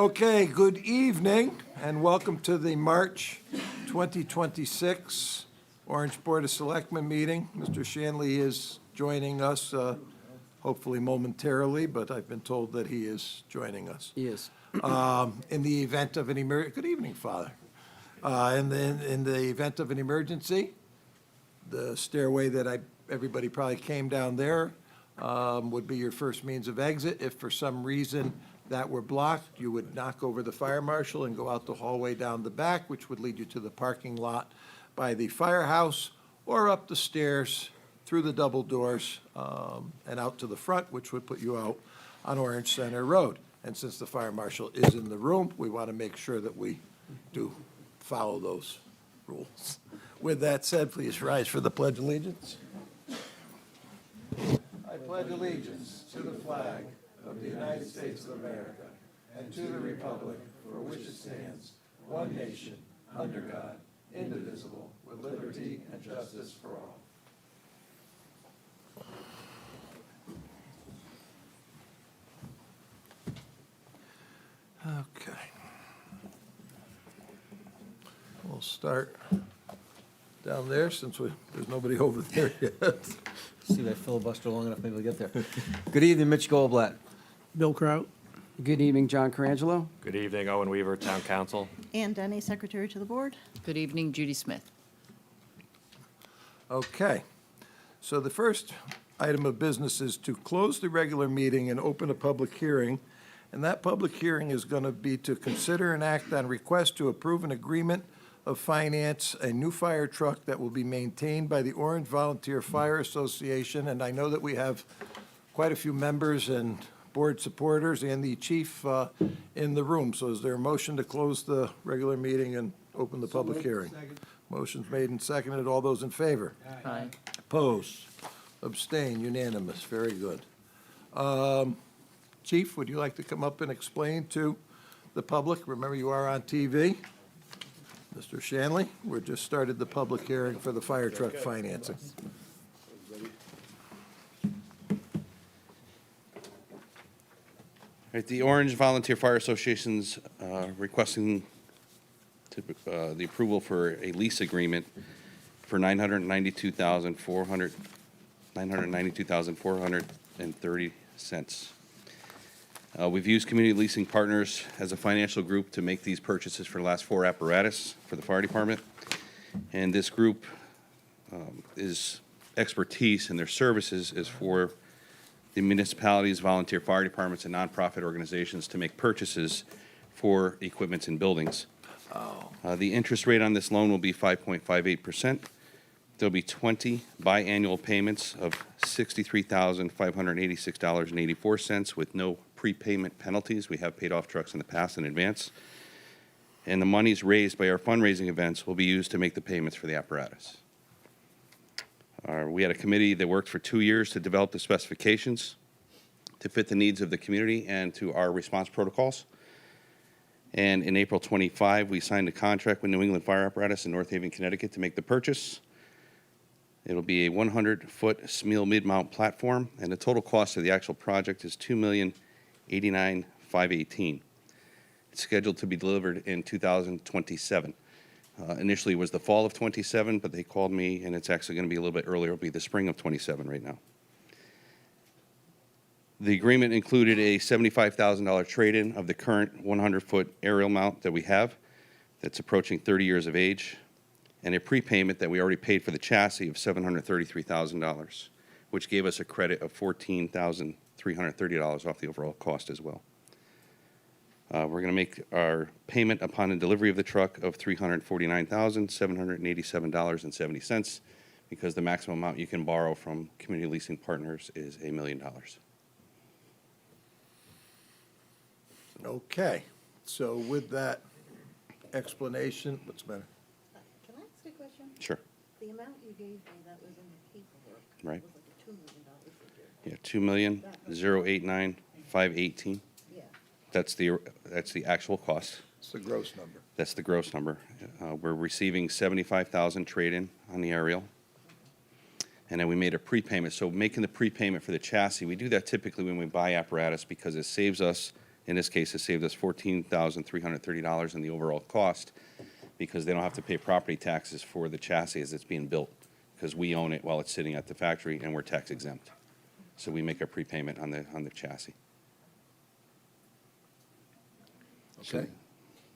Okay, good evening, and welcome to the March 2026 Orange Board of Selectmen meeting. Mr. Shanley is joining us, hopefully momentarily, but I've been told that he is joining us. He is. In the event of an good evening, Father. In the event of an emergency, the stairway that everybody probably came down there would be your first means of exit. If for some reason that were blocked, you would knock over the fire marshal and go out the hallway down the back, which would lead you to the parking lot by the firehouse, or up the stairs through the double doors and out to the front, which would put you out on Orange Center Road. And since the fire marshal is in the room, we want to make sure that we do follow those rules. With that said, please rise for the Pledge of Allegiance. I pledge allegiance to the flag of the United States of America and to the republic for which it stands, one nation, under God, indivisible, with liberty and justice for all. Okay. We'll start down there since there's nobody over there yet. See if I filibuster long enough, maybe we'll get there. Good evening, Mitch Goldblatt. Bill Kraut. Good evening, John Carangelo. Good evening, Owen Weaver, Town Council. Ann Denny, Secretary to the Board. Good evening, Judy Smith. Okay. So the first item of business is to close the regular meeting and open a public hearing. And that public hearing is going to be to consider and act on request to approve an agreement of finance a new fire truck that will be maintained by the Orange Volunteer Fire Association. And I know that we have quite a few members and board supporters and the chief in the room. So is there a motion to close the regular meeting and open the public hearing? Motion's made and seconded. All those in favor? Aye. Opposed? Abstain? Unanimous. Very good. Chief, would you like to come up and explain to the public? Remember, you are on TV. Mr. Shanley, we just started the public hearing for the fire truck financing. Right, the Orange Volunteer Fire Association's requesting the approval for a lease agreement for $992,430. We've used Community Leasing Partners as a financial group to make these purchases for the last 4 apparatus for the fire department. And this group is expertise and their services is for the municipalities, volunteer fire departments, and nonprofit organizations to make purchases for equipment and buildings. The interest rate on this loan will be 5.58%. There'll be 20 biannual payments of $63,586.84 with no prepayment penalties. We have paid off trucks in the past in advance. And the monies raised by our fundraising events will be used to make the payments for the apparatus. We had a committee that worked for 2 years to develop the specifications to fit the needs of the community and to our response protocols. And in April 25, we signed a contract with New England Fire Apparatus in North Haven, Connecticut to make the purchase. It'll be a 100-foot Smeel mid-mount platform, and the total cost of the actual project is $2,089,518. It's scheduled to be delivered in 2027. Initially, it was the fall of 27, but they called me, and it's actually going to be a little bit earlier. It'll be the spring of 27 right now. The agreement included a $75,000 trade-in of the current 100-foot aerial mount that we have that's approaching 30 years of age, and a prepayment that we already paid for the chassis of $733,000, which gave us a credit of $14,330 off the overall cost as well. We're going to make our payment upon the delivery of the truck of $349,787.70 because the maximum amount you can borrow from Community Leasing Partners is $1 million. Okay, so with that explanation, what's the matter? Can I ask a question? Sure. The amount you gave me that was in the paperwork. Right. Was like a $2 million figure. Yeah, $2,089,518. Yeah. That's the actual cost. It's the gross number. That's the gross number. We're receiving $75,000 trade-in on the aerial. And then we made a prepayment. So making the prepayment for the chassis, we do that typically when we buy apparatus because it saves us In this case, it saved us $14,330 in the overall cost because they don't have to pay property taxes for the chassis as it's being built, because we own it while it's sitting at the factory and we're tax exempt. So we make a prepayment on the chassis. Okay?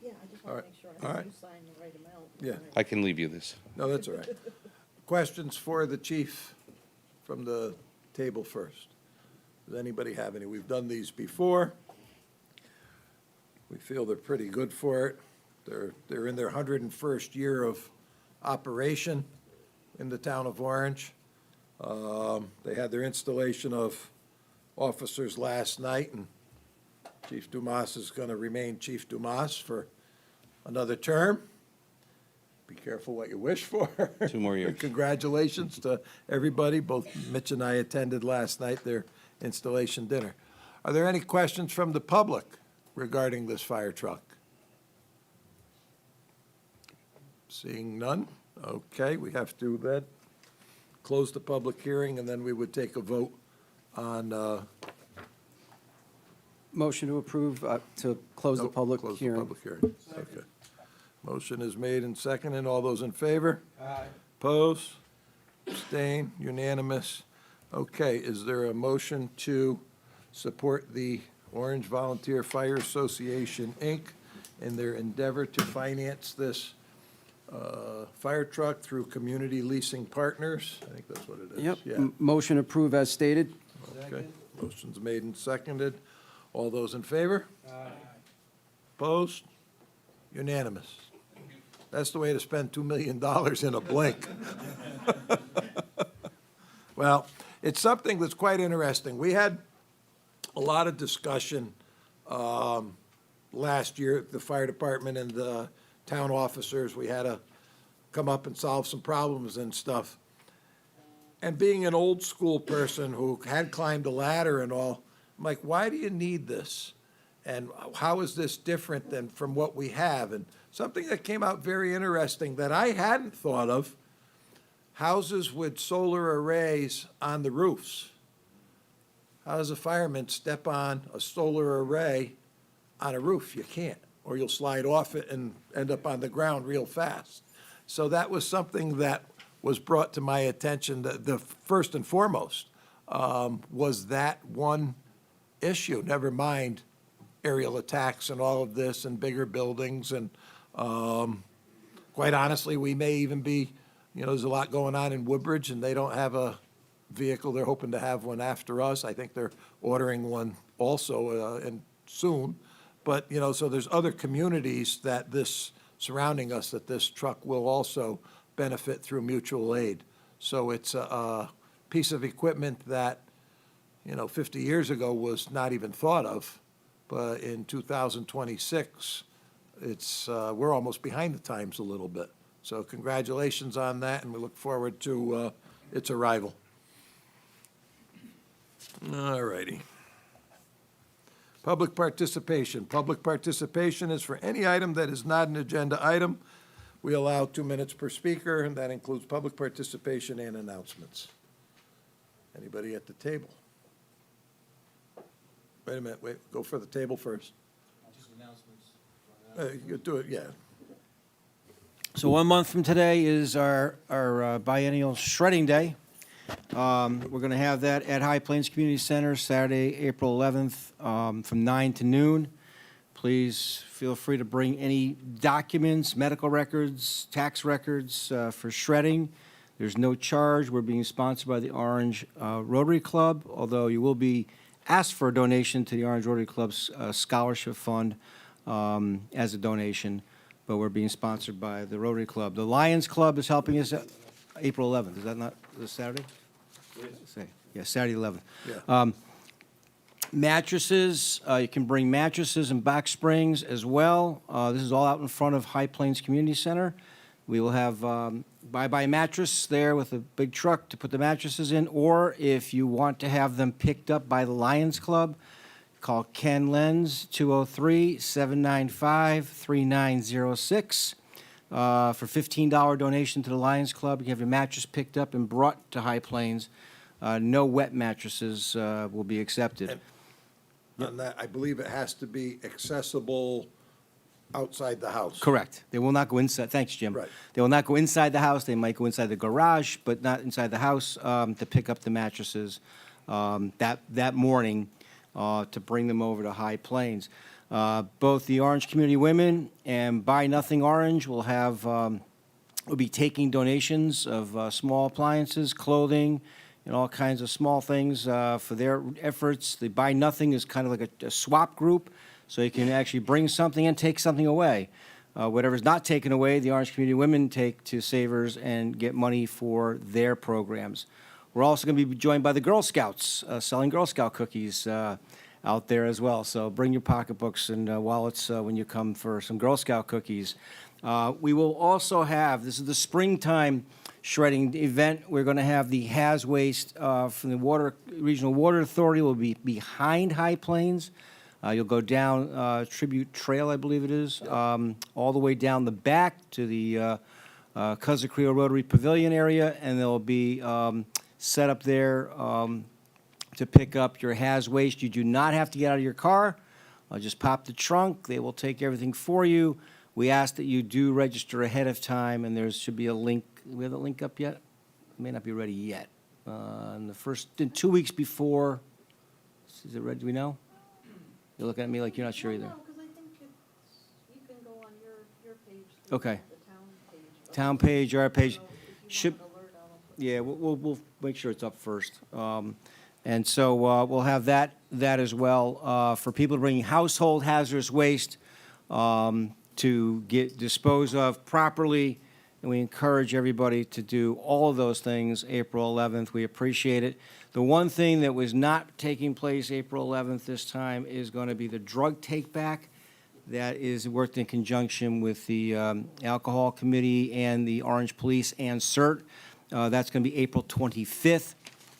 Yeah, I just All want right. to make sure All I right. you sign the right amount. Yeah. I can leave you this. No, that's all right. Questions for the chief from the table first? Does anybody have any? We've done these before. We feel they're pretty good for it. They're in their 101st year of operation in the town of Orange. They had their installation of officers last night, and Chief Dumas is going to remain Chief Dumas for another term. Be careful what you wish for. 2 more years. Congratulations to everybody. Both Mitch and I attended last night their installation dinner. Are there any questions from the public regarding this fire truck? Seeing none? Okay, we have to then close the public hearing, and then we would take a vote on, Motion to approve, to close the no, public close the hearing. public hearing. Okay. Motion is made and seconded. All those in favor? Aye. Oppose? Abstain? Unanimous? Okay, is there a motion to support the Orange Volunteer Fire Association, Inc. in their endeavor to finance this fire truck through Community Leasing Partners? I think that's what it is. Yep, Yeah. motion approved as stated. Okay. Motion's made and seconded. All those in favor? Opposed? Unanimous. That's the way to spend $2 million in a blink. Well, it's something that's quite interesting. We had a lot of discussion last year, the fire department and the town officers. We had to come up and solve some problems and stuff. And being an old school person who had climbed a ladder and all, I'm like, why do you need this? And how is this different than from what we have? And something that came out very interesting that I hadn't thought of, houses with solar arrays on the roofs. How does a fireman step on a solar array on a roof? You can't, or you'll slide off it and end up on the ground real fast. So that was something that was brought to my attention, the first and foremost, was that one issue, never mind aerial attacks and all of this and bigger buildings. And quite honestly, we may even be, there's a lot going on in Woodbridge, and they don't have a vehicle. They're hoping to have one after us. I think they're ordering one also and soon. But, so there's other communities that surrounding us that this truck will also benefit through mutual aid. So it's a piece of equipment that, 50 years ago was not even thought of. But in 2026, we're almost behind the times a little bit. So congratulations on that, and we look forward to its arrival. All righty. Public participation. Public participation is for any item that is not an agenda item. We allow 2 minutes per speaker, and that includes public participation and announcements. Anybody at the table? Wait a minute, go for the table first. You could do it, yeah. So 1 month from today is our biennial shredding day. We're going to have that at High Plains Community Center Saturday, April 11th, from 9 to noon. Please feel free to bring any documents, medical records, tax records for shredding. There's no charge. We're being sponsored by the Orange Rotary Club, although you will be asked for a donation to the Orange Rotary Club's scholarship fund as a donation, but we're being sponsored by the Rotary Club. The Lions Club is helping us April 11th. Is that not this Saturday? Yeah, Saturday 11th. Yeah. Mattresses, you can bring mattresses and box springs as well. This is all out in front of High Plains Community Center. We will have Bye-Bye Mattress there with a big truck to put the mattresses in, or if you want to have them picked up by the Lions Club, call Ken Lenz, 203-795-3906. For $15 donation to the Lions Club, you can have your mattress picked up and brought to High Plains. No wet mattresses will be accepted. on that, I believe it has to be accessible outside the house. Correct. They will not go inside, thanks, Jim. Right. They will not go inside the house. They might go inside the garage, but not inside the house to pick up the mattresses that morning to bring them over to High Plains. Both the Orange Community Women and Buy Nothing Orange will have, will be taking donations of small appliances, clothing, and all kinds of small things for their efforts. The Buy Nothing is kind of like a swap group, so you can actually bring something and take something away. Whatever's not taken away, the Orange Community Women take to Savers and get money for their programs. We're also going to be joined by the Girl Scouts, selling Girl Scout cookies out there as well. So bring your pocketbooks and wallets when you come for some Girl Scout cookies. We will also have, this is the springtime shredding event, we're going to have the Has Waste from the Regional Water Authority will be behind High Plains. You'll go down Tribute Trail, I believe it is, all the way down the back to the Cousin Creole Rotary Pavilion area, and they'll be set up there to pick up your Has Waste. You do not have to get out of your car. Just pop the trunk. They will take everything for you. We ask that you do register ahead of time, and there should be a link. We have the link up yet? It may not be ready yet. In 2 weeks before, is it ready? Do we know? You're looking at me like you're not sure either. No, because I think you can go on your page. Okay. The town page. Town page, our page. So if you Should- want an alert, I'll put Yeah, we'll make sure it's up first. And so we'll have that as well for people bringing household hazardous waste to get disposed of properly. And we encourage everybody to do all of those things April 11th. We appreciate it. The one thing that was not taking place April 11th this time is going to be the drug take-back. That is worked in conjunction with the Alcohol Committee and the Orange Police and CERT. That's going to be April 25th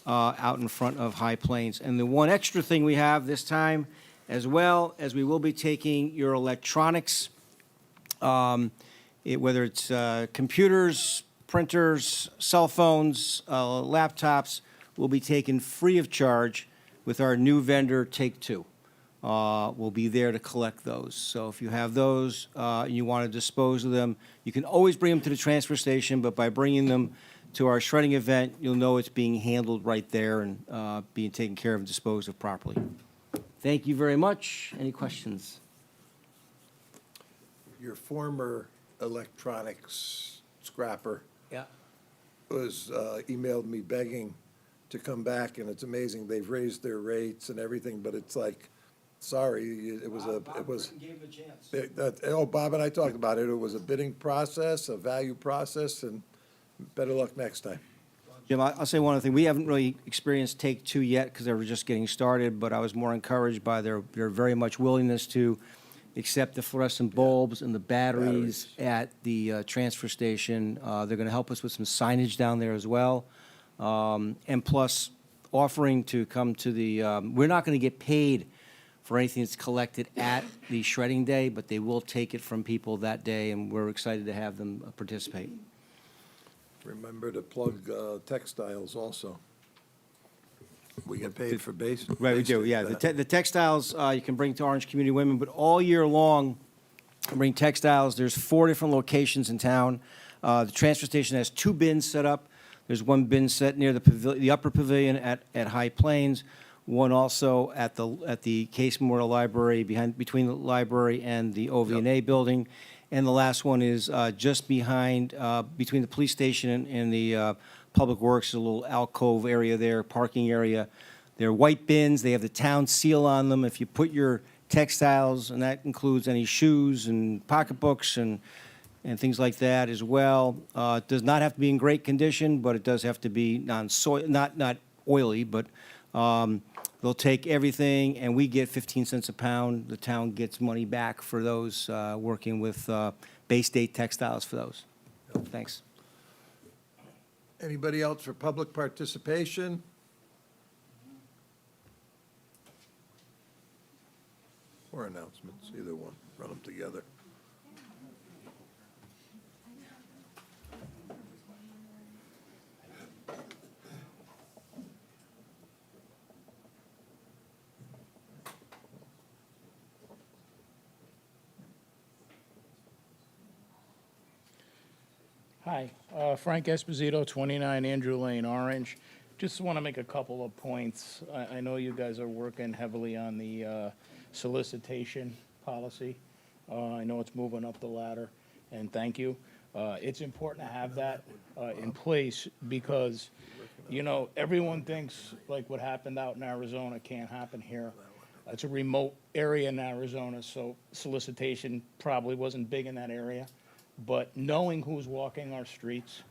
out in front of High Plains. And the one extra thing we have this time, as well as we will be taking your electronics, whether it's computers, printers, cell phones, laptops, will be taken free of charge with our new vendor, Take-Two. Will be there to collect those. So if you have those and you want to dispose of them, you can always bring them to the transfer station, but by bringing them to our shredding event, you'll know it's being handled right there and being taken care of and disposed of properly. Thank you very much. Any questions? Your former electronics scrapper Yeah. was, emailed me begging to come back, and it's amazing, they've raised their rates and everything, but it's like, sorry, it was Gave him a chance. Bob and I talked about it, it was a bidding process, a value process, and better luck next time. Jim, I'll say one other thing. We haven't really experienced Take-Two yet because they were just getting started, but I was more encouraged by their very much willingness to accept the fluorescent bulbs and the batteries at the transfer station. They're going to help us with some signage down there as well. And plus, offering to come to the, we're not going to get paid for anything that's collected at the shredding day, but they will take it from people that day, and we're excited to have them participate. Remember to plug textiles also. We get paid for base. Right, we do, yeah. The textiles, you can bring to Orange Community Women, but all year long, bring textiles. There's 4 different locations in town. The transfer station has 2 bins set up. There's 1 bin set near the upper pavilion at High Plains, one also at the Case Memorial Library, between the library and the OV&A building. And the last one is just behind, between the police station and the Public Works, a little alcove area there, parking area. They're white bins. They have the town seal on them. If you put your textiles, and that includes any shoes and pocketbooks and things like that as well. It does not have to be in great condition, but it does have to be non-soil, not oily, but they'll take everything, and we get 15 cents a pound. The town gets money back for those, working with Bay State Textiles for those. Thanks. Anybody else for public participation? Or announcements, either one, run them together. Hi, Frank Esposito, 29 Andrew Lane, Orange. Just want to make a couple of points. I know you guys are working heavily on the solicitation policy. I know it's moving up the ladder, and thank you. It's important to have that in place because, you know, everyone thinks like what happened out in Arizona can't happen here. It's a remote area in Arizona, so solicitation probably wasn't big in that area. But knowing who's walking our streets,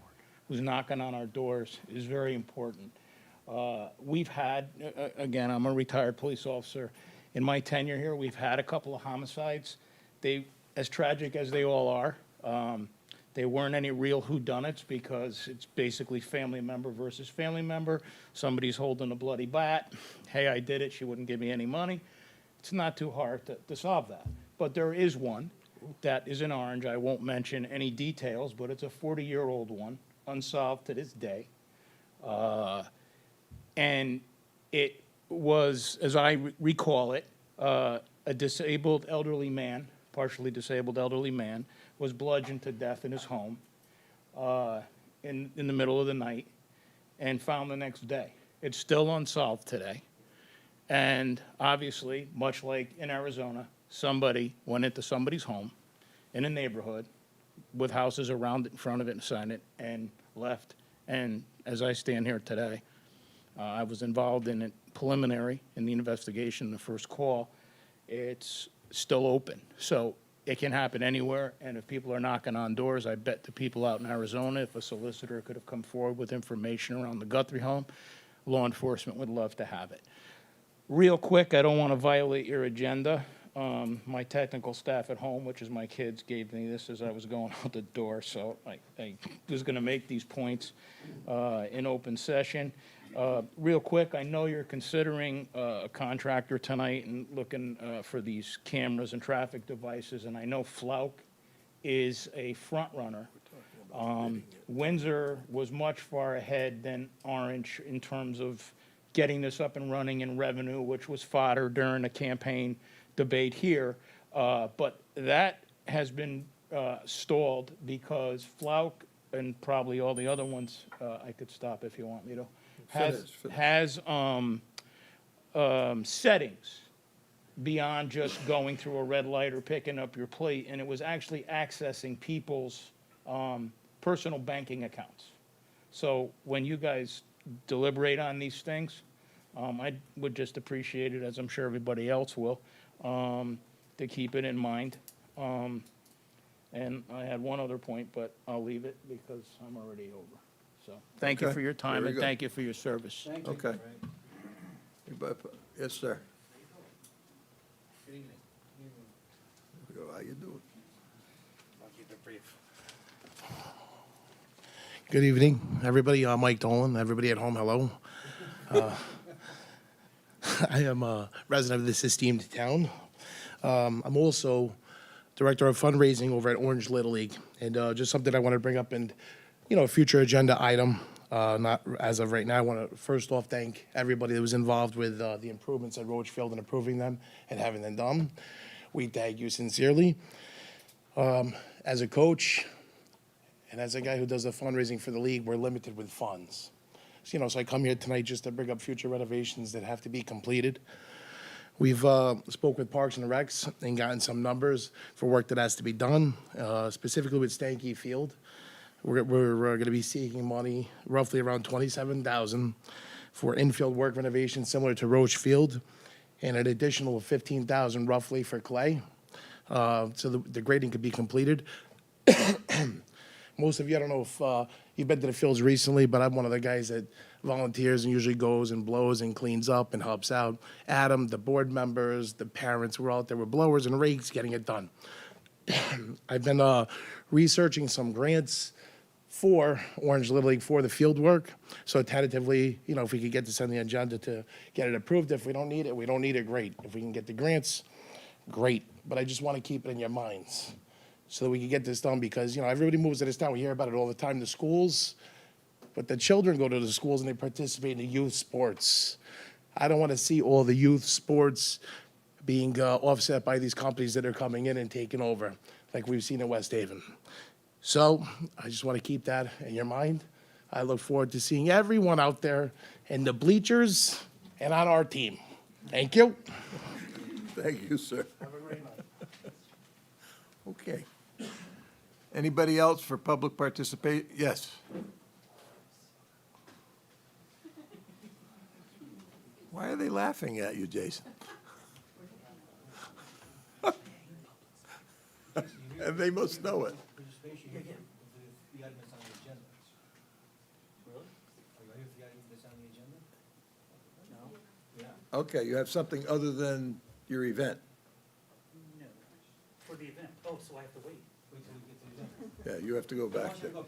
who's knocking on our doors is very important. We've had, again, I'm a retired police officer. In my tenure here, we've had a couple of homicides. They, as tragic as they all are, they weren't any real whodunits because it's basically family member versus family member. Somebody's holding a bloody bat. Hey, I did it. She wouldn't give me any money. It's not too hard to solve that. But there is one that is in Orange. I won't mention any details, but it's a 40-year-old one, unsolved to this day. And it was, as I recall it, a disabled elderly man, partially disabled elderly man, was bludgeoned to death in his home in the middle of the night and found the next day. It's still unsolved today. And obviously, much like in Arizona, somebody went into somebody's home in a neighborhood with houses around it, in front of it, and beside it, and left. And as I stand here today, I was involved in it preliminary in the investigation, the first call. It's still open. So it can happen anywhere, and if people are knocking on doors, I bet the people out in Arizona, if a solicitor could have come forward with information around the Guthrie home, law enforcement would love to have it. Real quick, I don't want to violate your agenda. My technical staff at home, which is my kids, gave me this as I was going out the door, so I was going to make these points in open session. Real quick, I know you're considering a contractor tonight and looking for these cameras and traffic devices, and I know Flauk is a front runner. Windsor was much far ahead than Orange in terms of getting this up and running in revenue, which was fodder during the campaign debate here. But that has been stalled because Flauk and probably all the other ones, I could stop if you want me to, has settings beyond just going through a red light or picking up your plate, and it was actually accessing people's personal banking accounts. So when you guys deliberate on these things, I would just appreciate it, as I'm sure everybody else will, to keep it in mind. And I had one other point, but I'll leave it because I'm already over. So thank you Okay, for your time very and good. thank you for your service. Okay. Yes, sir. How you doing? Good evening, everybody. Mike Dolan. Everybody at home, hello. I am a resident of this esteemed town. I'm also director of fundraising over at Orange Little League, and just something I want to bring up and, you know, a future agenda item. Not as of right now. I want to first off thank everybody that was involved with the improvements at Roach Field and approving them and having them done. We thank you sincerely. As a coach and as a guy who does the fundraising for the league, we're limited with funds. So, you know, so I come here tonight just to bring up future renovations that have to be completed. We've spoke with Parks and Recs and gotten some numbers for work that has to be done, specifically with Stanky Field. We're going to be seeking money, roughly around $27,000 for infield work renovation similar to Roach Field, and an additional $15,000 roughly for clay, so the grading could be completed. Most of you, I don't know if you've been to the fields recently, but I'm one of the guys that volunteers and usually goes and blows and cleans up and helps out. Adam, the board members, the parents were out there with blowers and rakes getting it done. I've been researching some grants for Orange Little League for the field work. So tentatively, you know, if we could get this on the agenda to get it approved. If we don't need it, we don't need it, great. If we can get the grants, great. But I just want to keep it in your minds so that we can get this done because, you know, everybody moves to this town. We hear about it all the time, the schools. But the children go to the schools and they participate in the youth sports. I don't want to see all the youth sports being offset by these companies that are coming in and taking over, like we've seen in West Haven. So I just want to keep that in your mind. I look forward to seeing everyone out there in the bleachers and on our team. Thank you. Thank you, sir. Okay. Anybody else for public participate? Yes. Why are they laughing at you, Jason? And they must know it. Okay, you have something other than your event. No, for the event. Oh, so I have to wait. Wait till we get to the event. Yeah, you have to go back there. I'm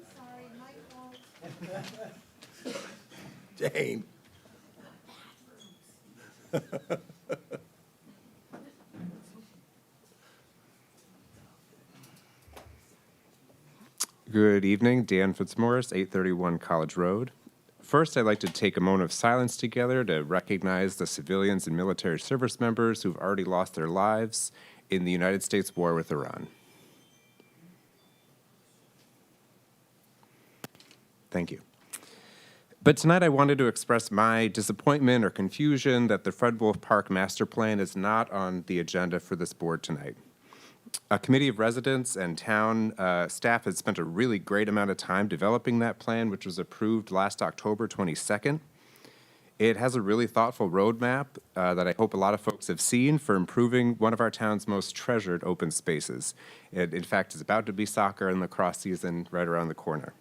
sorry, my fault. Jane. Good evening, Dan Fitzmaurice, 831 College Road. First, I'd like to take a moment of silence together to recognize the civilians and military service members who've already lost their lives in the United States war with Iran. Thank you. But tonight I wanted to express my disappointment or confusion that the Fred Wolf Park Master Plan is not on the agenda for this board tonight. A committee of residents and town staff has spent a really great amount of time developing that plan, which was approved last October 22nd. It has a really thoughtful roadmap that I hope a lot of folks have seen for improving one of our town's most treasured open spaces. It, in fact, is about to be soccer and lacrosse season right around the corner.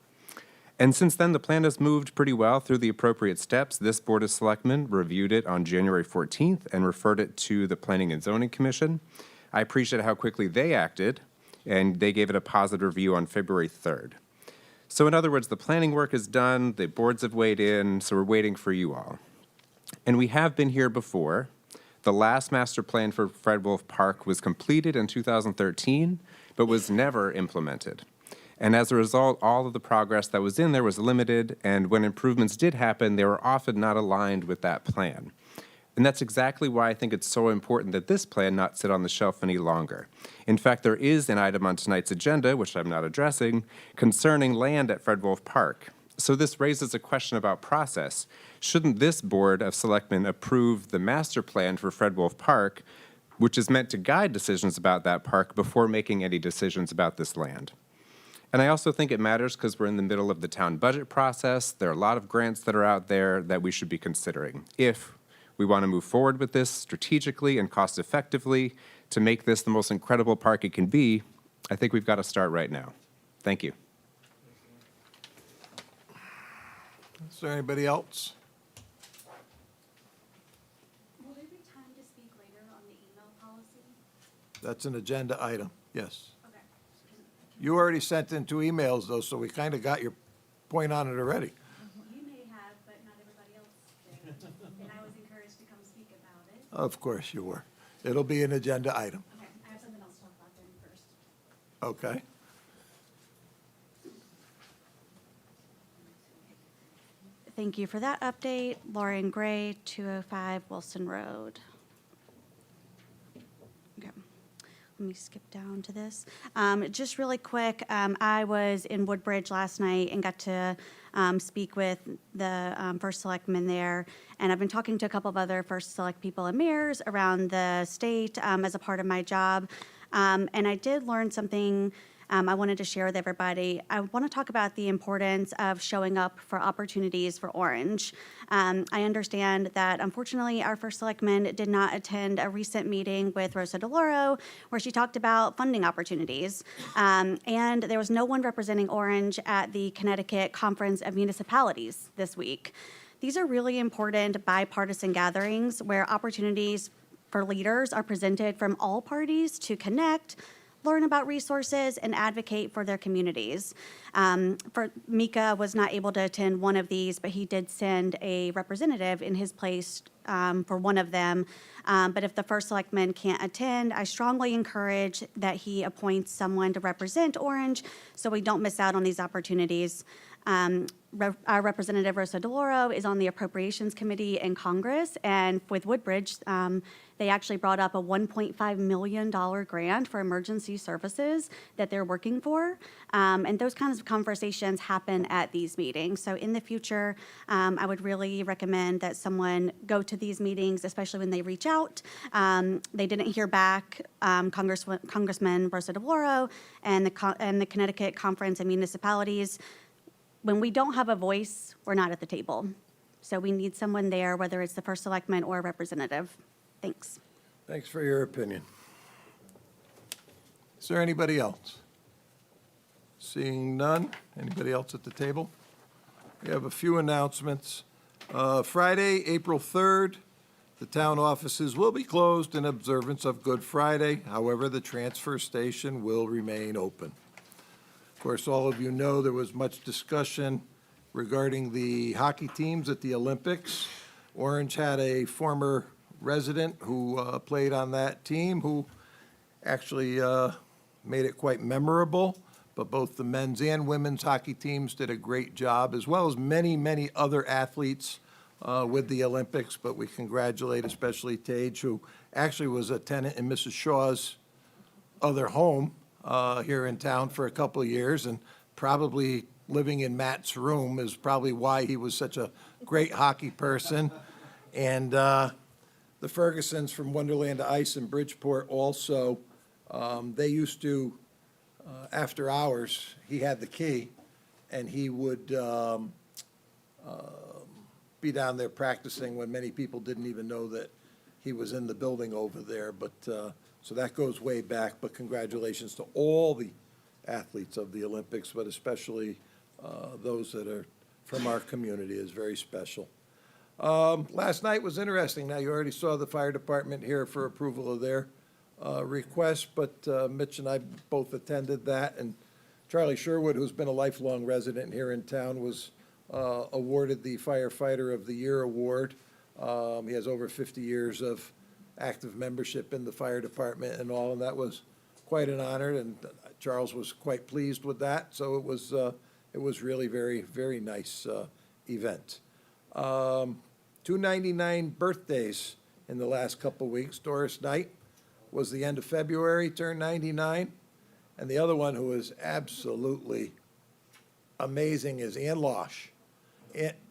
And since then, the plan has moved pretty well through the appropriate steps. This Board of Selectmen reviewed it on January 14th and referred it to the Planning and Zoning Commission. I appreciate how quickly they acted, and they gave it a positive review on February 3rd. So in other words, the planning work is done, the boards have weighed in, so we're waiting for you all. And we have been here before. The last master plan for Fred Wolf Park was completed in 2013, but was never implemented. And as a result, all of the progress that was in there was limited, and when improvements did happen, they were often not aligned with that plan. And that's exactly why I think it's so important that this plan not sit on the shelf any longer. In fact, there is an item on tonight's agenda, which I'm not addressing, concerning land at Fred Wolf Park. So this raises a question about process. Shouldn't this Board of Selectmen approve the master plan for Fred Wolf Park, which is meant to guide decisions about that park before making any decisions about this land? And I also think it matters because we're in the middle of the town budget process. There are a lot of grants that are out there that we should be considering if we want to move forward with this strategically and cost effectively to make this the most incredible park it can be. I think we've got to start right now. Thank you. Is there anybody else? Will there be time to speak later on the email policy? That's an agenda item, yes. Okay. You already sent in 2 emails, though, so we kind of got your point on it already. You may have, but not everybody else did. And I was encouraged to come speak about it. Of course you were. It'll be an agenda item, Okay, I have something else to talk about then first. okay? Thank you for that update. Lauren Gray, 205 Wilson Road. Okay. Let me skip down to this. Just really quick, I was in Woodbridge last night and got to speak with the first selectman there. And I've been talking to a couple of other first select people and mayors around the state as a part of my job. And I did learn something I wanted to share with everybody. I want to talk about the importance of showing up for opportunities for Orange. I understand that unfortunately our first selectman did not attend a recent meeting with Rosa DeLauro where she talked about funding opportunities. And there was no one representing Orange at the Connecticut Conference of Municipalities this week. These are really important bipartisan gatherings where opportunities for leaders are presented from all parties to connect, learn about resources, and advocate for their communities. Mika was not able to attend one of these, but he did send a representative in his place for one of them. But if the first selectman can't attend, I strongly encourage that he appoints someone to represent Orange so we don't miss out on these opportunities. Our Representative Rosa DeLauro is on the Appropriations Committee in Congress, and with Woodbridge, they actually brought up a $1.5 million grant for emergency services that they're working for. And those kinds of conversations happen at these meetings. So in the future, I would really recommend that someone go to these meetings, especially when they reach out. They didn't hear back Congressman Rosa DeLauro and the Connecticut Conference of Municipalities. When we don't have a voice, we're not at the table. So we need someone there, whether it's the first selectman or a representative. Thanks. Thanks for your opinion. Is there anybody else? Seeing none, anybody else at the table? We have a few announcements. Friday, April 3rd, the town offices will be closed in observance of Good Friday. However, the transfer station will remain open. Of course, all of you know there was much discussion regarding the hockey teams at the Olympics. Orange had a former resident who played on that team who actually made it quite memorable, but both the men's and women's hockey teams did a great job, as well as many, many other athletes with the Olympics. But we congratulate especially Tage, who actually was a tenant in Mrs. Shaw's other home here in town for a couple of years, and probably living in Matt's room is probably why he was such a great hockey person. And the Fergusons from Wonderland to Ice in Bridgeport also, they used to, after hours, he had the key, and he would be down there practicing when many people didn't even know that he was in the building over there. But so that goes way back, but congratulations to all the athletes of the Olympics, but especially those that are from our community is very special. Last night was interesting. Now, you already saw the fire department here for approval of their request, but Mitch and I both attended that, and Charlie Sherwood, who's been a lifelong resident here in town, was awarded the Firefighter of the Year award. He has over 50 years of active membership in the fire department and all, and that was quite an honor, and Charles was quite pleased with that, so it was really very, very nice event. 299 birthdays in the last couple of weeks. Doris Knight was the end of February, turned 99, and the other one who was absolutely amazing is Ann Losh.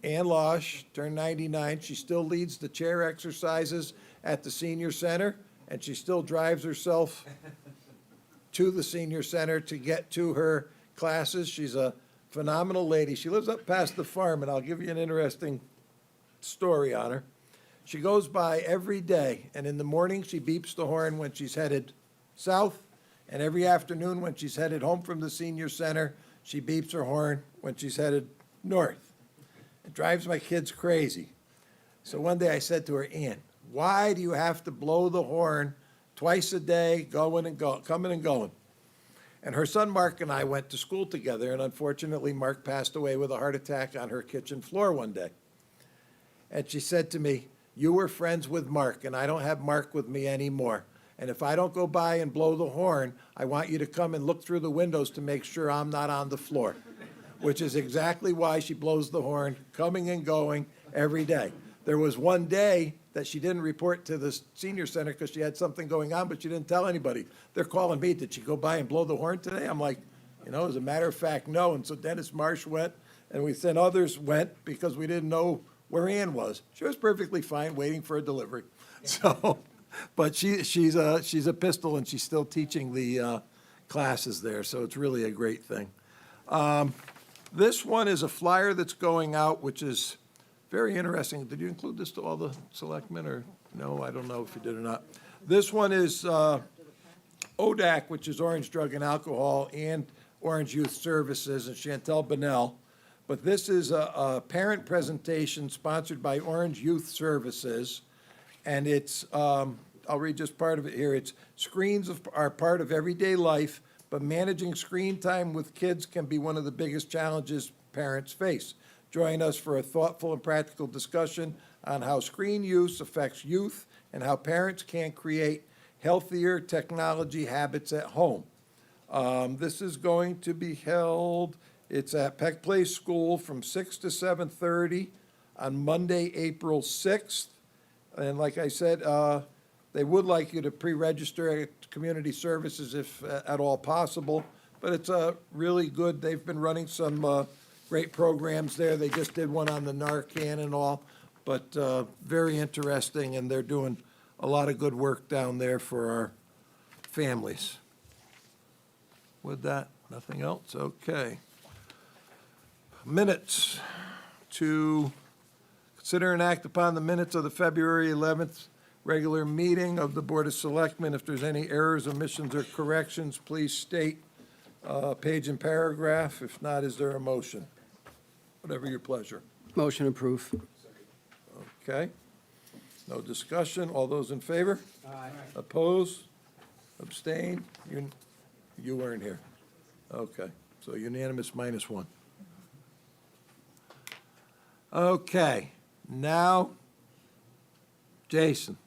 Ann Losh turned 99. She still leads the chair exercises at the senior center, and she still drives herself to the senior center to get to her classes. She's a phenomenal lady. She lives up past the farm, and I'll give you an interesting story on her. She goes by every day, and in the morning, she beeps the horn when she's headed south, and every afternoon when she's headed home from the senior center, she beeps her horn when she's headed north. It drives my kids crazy. So one day I said to her, Ann, why do you have to blow the horn twice a day, coming and going? And her son Mark and I went to school together, and unfortunately, Mark passed away with a heart attack on her kitchen floor one day. And she said to me, you were friends with Mark, and I don't have Mark with me anymore. And if I don't go by and blow the horn, I want you to come and look through the windows to make sure I'm not on the floor, which is exactly why she blows the horn, coming and going every day. There was one day that she didn't report to the senior center because she had something going on, but she didn't tell anybody. They're calling me, did she go by and blow the horn today? I'm like, as a matter of fact, no. And so Dennis Marsh went, and we sent others went because we didn't know where Ann was. She was perfectly fine waiting for a delivery. So, but she's a pistol, and she's still teaching the classes there, so it's really a great thing. This one is a flyer that's going out, which is very interesting. Did you include this to all the selectmen, or no? I don't know if you did or not. This one is ODAC, which is Orange Drug and Alcohol, and Orange Youth Services, and Chantel Bonnell. But this is a parent presentation sponsored by Orange Youth Services, and it's, I'll read just part of it here. It's screens are part of everyday life, but managing screen time with kids can be one of the biggest challenges parents face. Join us for a thoughtful and practical discussion on how screen use affects youth and how parents can create healthier technology habits at home. This is going to be held It's at Peck Place School from 6 to 7:30 on Monday, April 6th. And like I said, they would like you to pre-register at Community Services if at all possible. But it's really good. They've been running some great programs there. They just did one on the Narcan and all, but very interesting, and they're doing a lot of good work down there for our families. With that, nothing else? Okay. Minutes. To consider and act upon the minutes of the February 11th regular meeting of the Board of Selectmen. If there's any errors, omissions, or corrections, please state page and paragraph. If not, is there a motion? Whatever your pleasure. Motion approved. Okay. No discussion. All those in favor? Aye. Oppose? Abstain? You weren't here. Okay, so unanimous minus one. Okay, now, Jason,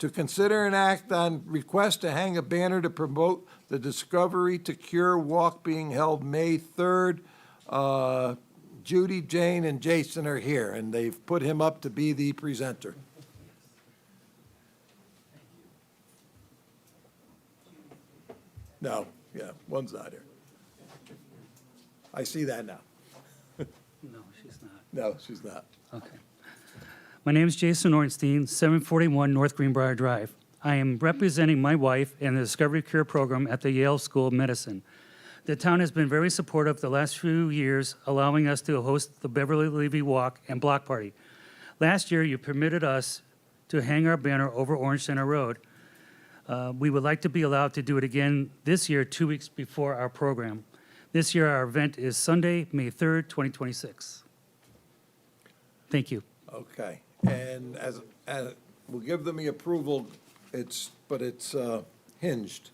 to consider and act on request to hang a banner to promote the Discovery to Cure Walk being held May 3rd. Judy, Jane, and Jason are here, and they've put him up to be the presenter. No, yeah, one's not here. I see that now. No, she's not. No, she's not. Okay. My name is Jason Ornstein, 741 North Greenbrier Drive. I am representing my wife in the Discovery Cure program at the Yale School of Medicine. The town has been very supportive the last few years, allowing us to host the Beverly Levy Walk and Block Party. Last year, you permitted us to hang our banner over Orange Center Road. We would like to be allowed to do it again this year, 2 weeks before our program. This year, our event is Sunday, May 3rd, 2026. Thank you. Okay, and as we'll give them the approval, but it's hinged.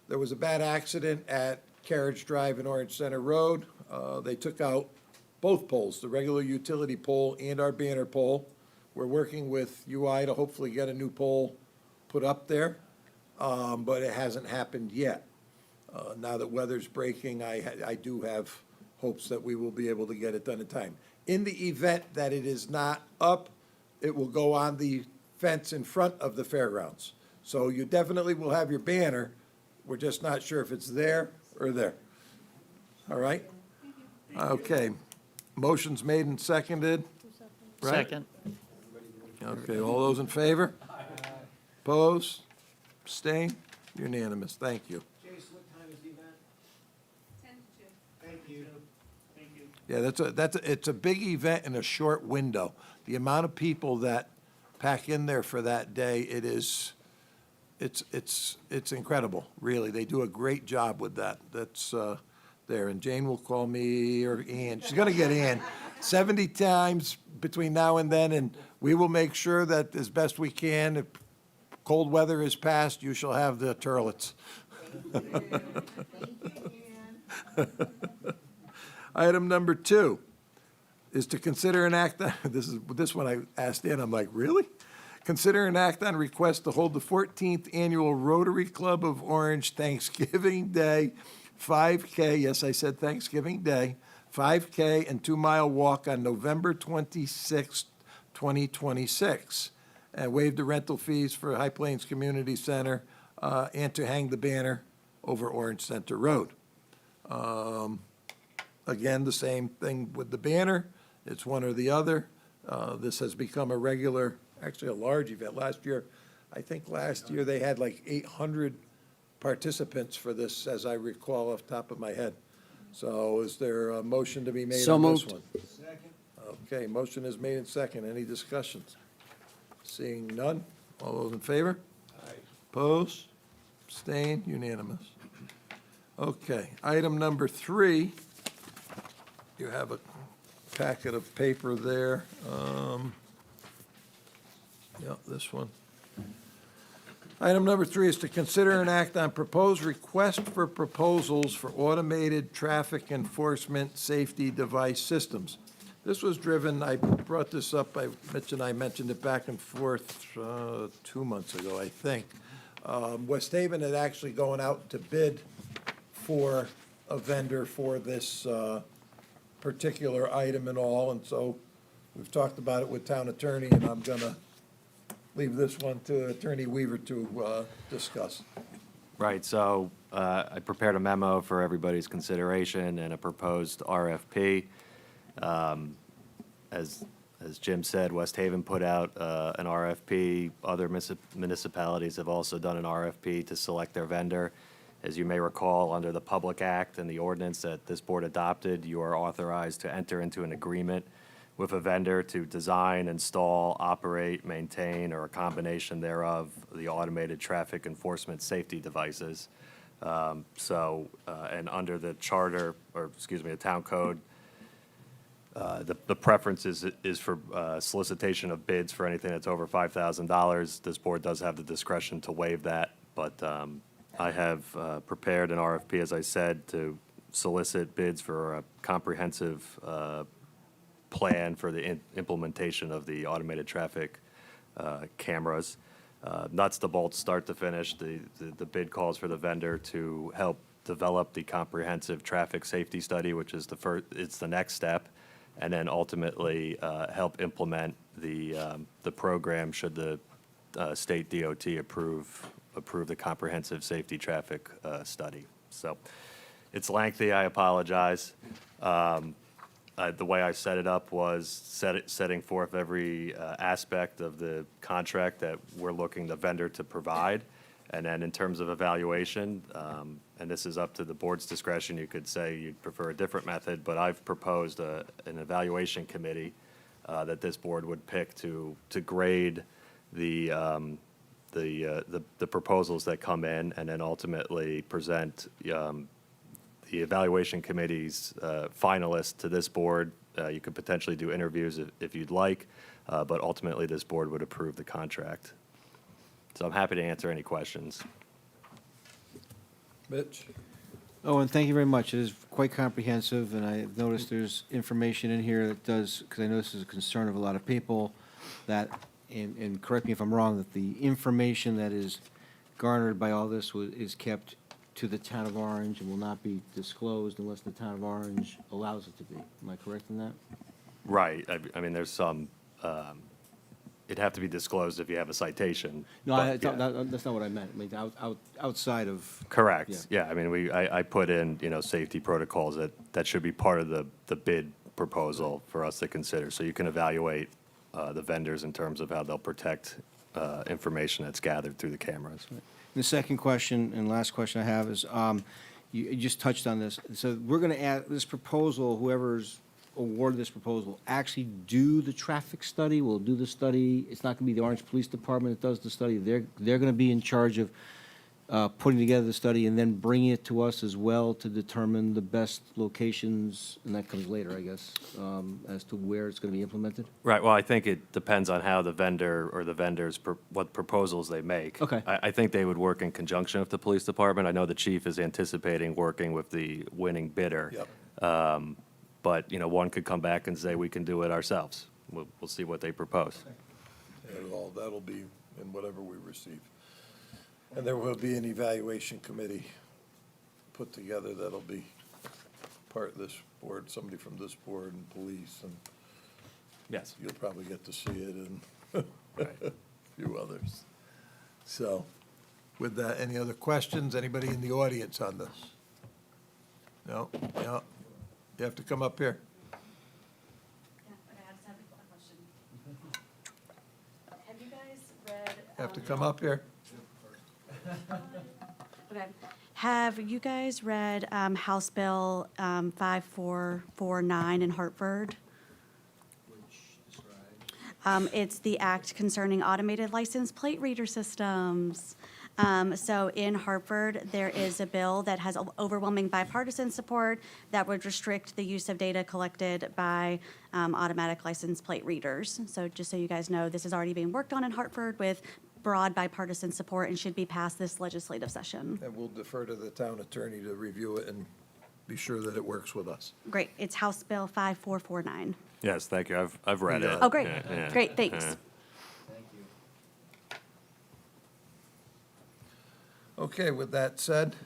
There was a bad accident at Carriage Drive and Orange Center Road. They took out both poles, the regular utility pole and our banner pole. We're working with UI to hopefully get a new pole put up there, but it hasn't happened yet. Now that weather's breaking, I do have hopes that we will be able to get it done in time. In the event that it is not up, it will go on the fence in front of the fairgrounds. So you definitely will have your banner. We're just not sure if it's there or there. All right? Okay. Motion's made and seconded. Right? Second. Okay, all those in favor? Opposed? Abstain? Unanimous. Thank you. Yeah, it's a big event in a short window. The amount of people that pack in there for that day, it's incredible, really. They do a great job with that. That's there, and Jane will call me, or Ann. She's gonna get Ann 70 times between now and then, and we will make sure that as best we can, if cold weather is past, you shall have the turlets. Item number 2 is to consider an act, this one I asked Ann, I'm like, really? Consider an act on request to hold the 14th Annual Rotary Club of Orange Thanksgiving Day 5K, yes, I said Thanksgiving Day, 5K and 2-mile walk on November 26, 2026. And waive the rental fees for High Plains Community Center and to hang the banner over Orange Center Road. Again, the same thing with the banner. It's one or the other. This has become a regular, actually a large event. Last year they had like 800 participants for this, as I recall off the top of my head. So is there a motion to be made So on this moved. one? Second. Okay, motion is made in second. Any discussions? Seeing none. All those in favor? Aye. Opposed? Abstained? Unanimous. Okay, item number 3. You have a packet of paper there. Yeah, this one. Item number 3 is to consider and act on proposed request for proposals for automated traffic enforcement safety device systems. This was driven, I brought this up, Mitch and I mentioned it back and forth 2 months ago, I think. West Haven had actually gone out to bid for a vendor for this particular item and all, and so we've talked about it with town attorney, and I'm gonna leave this one to Attorney Weaver to discuss. Right, so I prepared a memo for everybody's consideration and a proposed RFP. As Jim said, West Haven put out an RFP. Other municipalities have also done an RFP to select their vendor. As you may recall, under the Public Act and the ordinance that this board adopted, you are authorized to enter into an agreement with a vendor to design, install, operate, maintain, or a combination thereof, the automated traffic enforcement safety devices. And under the charter, or excuse me, the town code, the preference is for solicitation of bids for anything that's over $5,000. This board does have the discretion to waive that, but I have prepared an RFP, as I said, to solicit bids for a comprehensive plan for the implementation of the automated traffic cameras. Nuts to bolts, start to finish, the bid calls for the vendor to help develop the comprehensive traffic safety study, which is it's the next step, and then ultimately help implement the program should the state DOT approve the comprehensive safety traffic study. So it's lengthy, I apologize. The way I set it up was setting forth every aspect of the contract that we're looking the vendor to provide. And then in terms of evaluation, and this is up to the board's discretion, you could say you'd prefer a different method, but I've proposed an evaluation committee that this board would pick to grade the proposals that come in, and then ultimately present the evaluation committee's finalists to this board. You could potentially do interviews if you'd like, but ultimately this board would approve the contract. So I'm happy to answer any questions. Mitch? Oh, and thank you very much. It is quite comprehensive, and I've noticed there's information in here that does, because I know this is a concern of a lot of people, that, and correct me if I'm wrong, that the information that is garnered by all this is kept to the town of Orange and will not be disclosed unless the town of Orange allows it to be. Am I correct in that? Right, I mean, there's some, it'd have to be disclosed if you have a citation. No, but, yeah. that's not what I meant. I mean, outside of. Correct, Yeah. yeah, I mean, I put in, safety protocols that should be part of the bid proposal for us to consider. So you can evaluate the vendors in terms of how they'll protect information that's gathered through the cameras. The second question and last question I have is, you just touched on this. So we're going to add this proposal, whoever's awarded this proposal, actually do the traffic study, will do the study. It's not going to be the Orange Police Department that does the study. They're going to be in charge of putting together the study and then bringing it to us as well to determine the best locations, and that comes later, I guess, as to where it's going to be implemented? Right, well, I think it depends on how the vendor or the vendors, what proposals they make. Okay. I think they would work in conjunction with the police department. I know the chief is anticipating working with the winning bidder. Yep. But, one could come back and say, we can do it ourselves. We'll see what they propose. That'll be in whatever we receive. And there will be an evaluation committee put together that'll be part of this board, somebody from this board and police, and Yes. you'll probably get to see it and a few others. So, with that, any other questions? Anybody in the audience on this? No? Yeah? You have to come up here. Have you guys read? Have to come up here. Okay. Have you guys read House Bill 5449 in Hartford? It's the act concerning automated license plate reader systems. So in Hartford, there is a bill that has overwhelming bipartisan support that would restrict the use of data collected by automatic license plate readers. So just so you guys know, this is already being worked on in Hartford with broad bipartisan support and should be passed this legislative session. And we'll defer to the town attorney to review it and be sure that it works with us. Great. It's House Bill 5449. Yes, thank you. I've read it. Oh, great. Yeah, yeah. Great, thanks. Okay, with that said,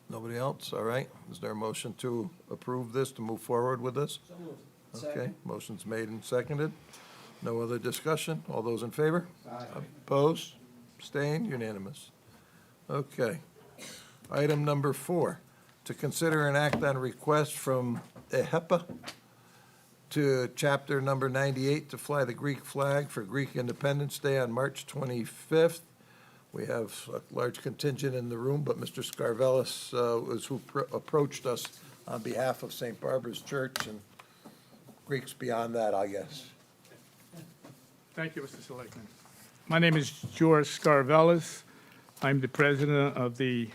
Nobody else? All right. Is there a motion to approve this, to move forward with this? Okay, motion's made and seconded. No other discussion? All those in favor? Opposed? Abstained? Unanimous. Okay. Item number 4, to consider and act on a request from EHEPA to Chapter Number 98 to fly the Greek flag for Greek Independence Day on March 25th. We have a large contingent in the room, but Mr. Scarvellis was who approached us on behalf of St. Barbara's Church, and Greeks beyond that, I guess. Thank you, Mr. Selectman. My name is George Scarvellis. I'm the president of the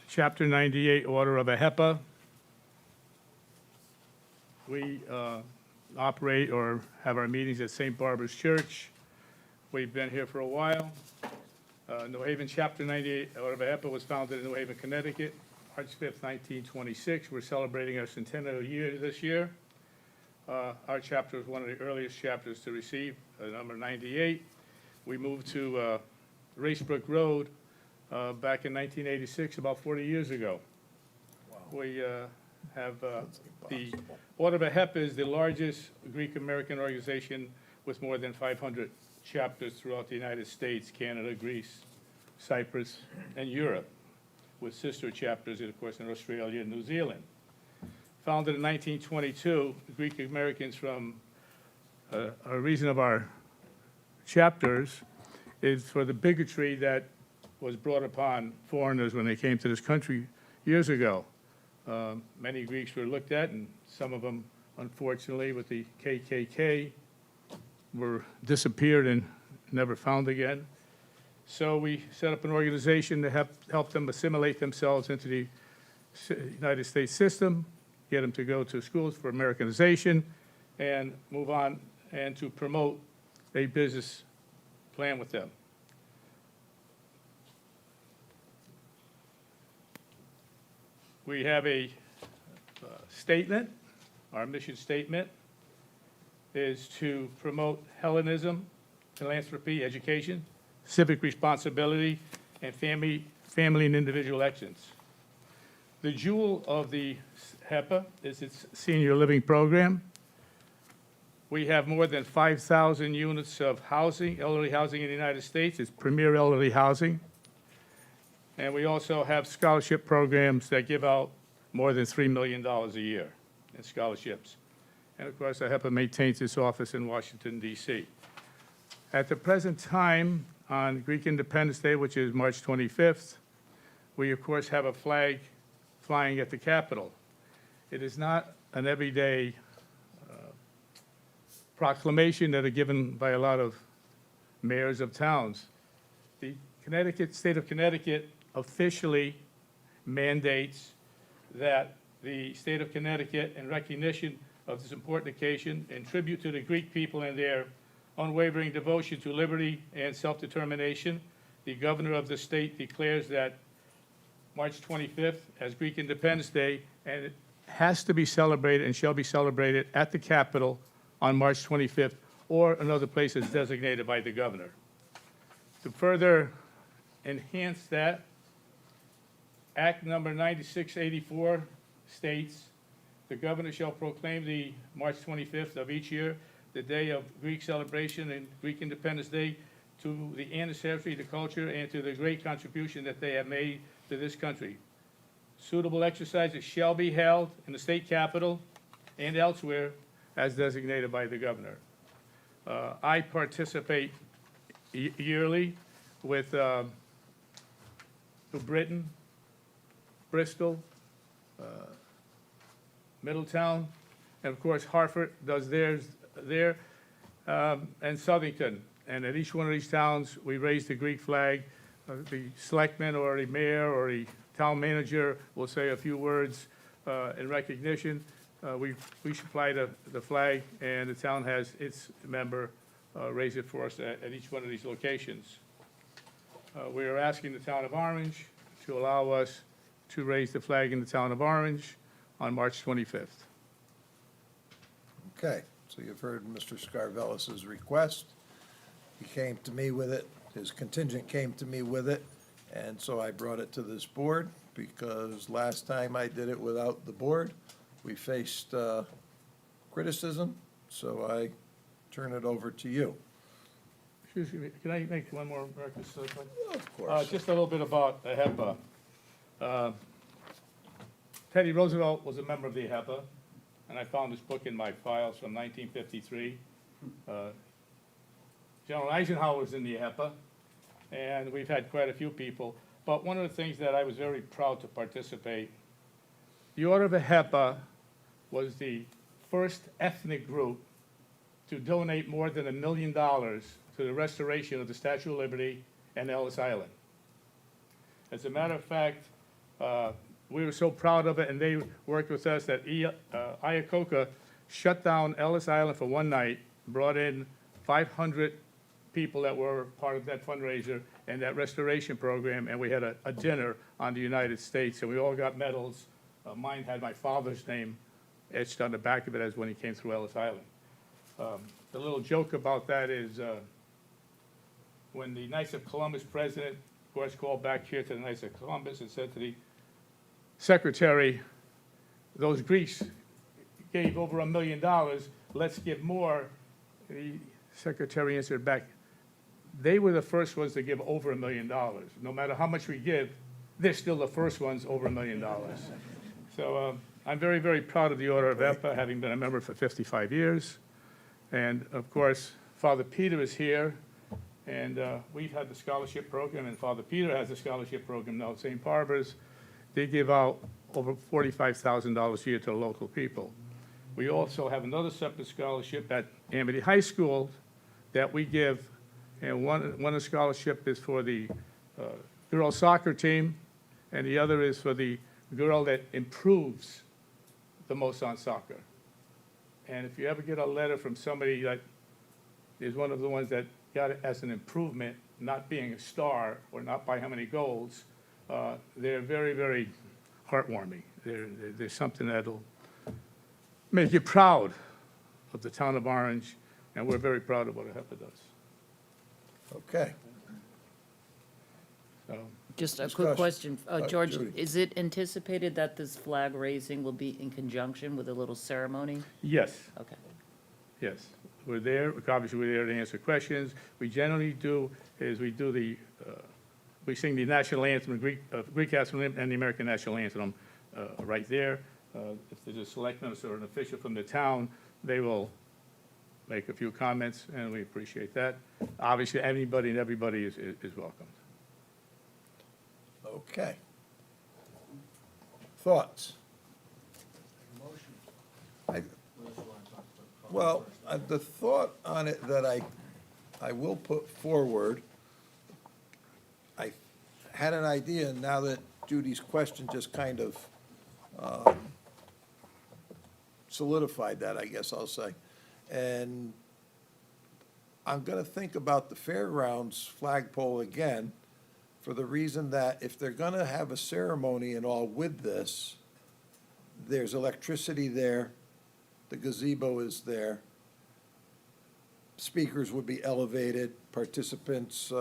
Chapter 98 Order of AHEPA. We operate or have our meetings at St. Barbara's Church. We've been here for a while. New Haven Chapter 98 Order of AHEPA was founded in New Haven, Connecticut, March 5th, 1926. We're celebrating our centennial year this year. Our chapter was one of the earliest chapters to receive number 98. We moved to Racebrook Road back in 1986, about 40 years ago. We have the Order of AHEPA is the largest Greek American organization with more than 500 chapters throughout the United States, Canada, Greece, Cyprus, and Europe, with sister chapters, of course, in Australia and New Zealand. Founded in 1922, Greek Americans from a reason of our chapters is for the bigotry that was brought upon foreigners when they came to this country years ago. Many Greeks were looked at, and some of them, unfortunately, with the KKK, were disappeared and never found again. So we set up an organization to help them assimilate themselves into the United States system, get them to go to schools for Americanization, and move on, and to promote a business plan with them. We have a statement. Our mission statement is to promote Hellenism, philanthropy, education, civic responsibility, and family and individual excellence. The jewel of the HEPA is its senior living program. We have more than 5,000 units of housing, elderly housing in the United States. It's premier elderly housing. And we also have scholarship programs that give out more than $3 million a year in scholarships. And of course, HEPA maintains its office in Washington, D.C. At the present time, on Greek Independence Day, which is March 25th, we of course have a flag flying at the Capitol. It is not an everyday proclamation that are given by a lot of mayors of towns. The state of Connecticut officially mandates that the state of Connecticut, in recognition of this important occasion and tribute to the Greek people and their unwavering devotion to liberty and self-determination, the governor of the state declares that March 25th as Greek Independence Day, and it has to be celebrated and shall be celebrated at the Capitol on March 25th or another place as designated by the governor. To further enhance that, Act number 9684 states, the governor shall proclaim the March 25th of each year the day of Greek celebration and Greek Independence Day to the ancestry, the culture, and to the great contribution that they have made to this country. Suitable exercises shall be held in the state capitol and elsewhere as designated by the governor. I participate yearly with New Britain, Bristol, Middletown, and of course Hartford does theirs there, and Southington. And at each one of these towns, we raise the Greek flag. The selectman or the mayor or the town manager will say a few words in recognition. We supply the flag, and the town has its member raise it for us at each one of these locations. We are asking the town of Orange to allow us to raise the flag in the town of Orange on March 25th. Okay, so you've heard Mr. Scarvellis's request. He came to me with it, his contingent came to me with it, and so I brought it to this board because last time I did it without the board, we faced criticism, so I turn it over to you. Excuse me, can I make one more remark, Mr. Selectman? Of course. Just a little bit about the HEPA. Teddy Roosevelt was a member of the HEPA, and I found this book in my files from 1953. General Eisenhower was in the HEPA, and we've had quite a few people. But one of the things that I was very proud to participate, the Order of the HEPA was the first ethnic group to donate more than $1 million to the restoration of the Statue of Liberty and Ellis Island. As a matter of fact, we were so proud of it, and they worked with us that Iacocca shut down Ellis Island for one night, brought in 500 people that were part of that fundraiser and that restoration program, and we had a dinner on the United States, and we all got medals. Mine had my father's name etched on the back of it as when he came through Ellis Island. The little joke about that is when the Knights of Columbus president, of course, called back here to the Knights of Columbus and said to the secretary, those Greeks gave over $1 million, let's give more. The secretary answered back, they were the first ones to give over $1 million. No matter how much we give, they're still the first ones over $1 million. So I'm very, very proud of the Order of EPA, having been a member for 55 years. And of course, Father Peter is here, and we've had the scholarship program, and Father Peter has a scholarship program now at St. Barbara's. They give out over $45,000 a year to the local people. We also have another separate scholarship at Amity High School that we give, and one of the scholarship is for the girls soccer team, and the other is for the girl that improves the most on soccer. And if you ever get a letter from somebody that is one of the ones that got it as an improvement, not being a star or not by how many goals, they're very, very heartwarming. There's something that'll make you proud of the town of Orange, and we're very proud of what HEPA does. Okay. So, Just a Discussion. quick question. George, Judy. is it anticipated that this flag raising will be in conjunction with a little ceremony? yes. Okay. Yes, we're there, obviously, we're there to answer questions. We generally do, is we do we sing the national anthem, Greek national anthem, and the American national anthem right there. If there's a selectman or an official from the town, they will make a few comments, and we appreciate that. Obviously, anybody and everybody is welcomed. Okay. Thoughts? Well, the thought on it that I will put forward, I had an idea, now that Judy's question just kind of solidified that, I guess I'll say. And I'm gonna think about the fairgrounds flagpole again, for the reason that if they're gonna have a ceremony and all with this, there's electricity there, the gazebo is there, speakers would be elevated, participants,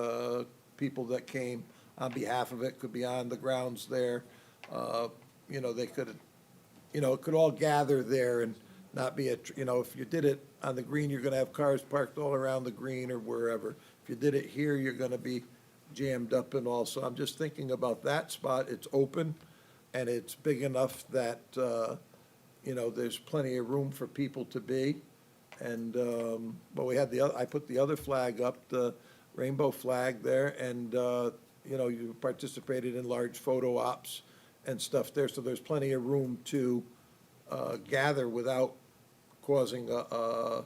people that came on behalf of it could be on the grounds there. They could, it could all gather there and not be if you did it on the green, you're gonna have cars parked all around the green or wherever. If you did it here, you're gonna be jammed up and all. So I'm just thinking about that spot. It's open and it's big enough that, there's plenty of room for people to be. And, but we had I put the other flag up, the rainbow flag there, and, you participated in large photo ops and stuff there, so there's plenty of room to gather without causing a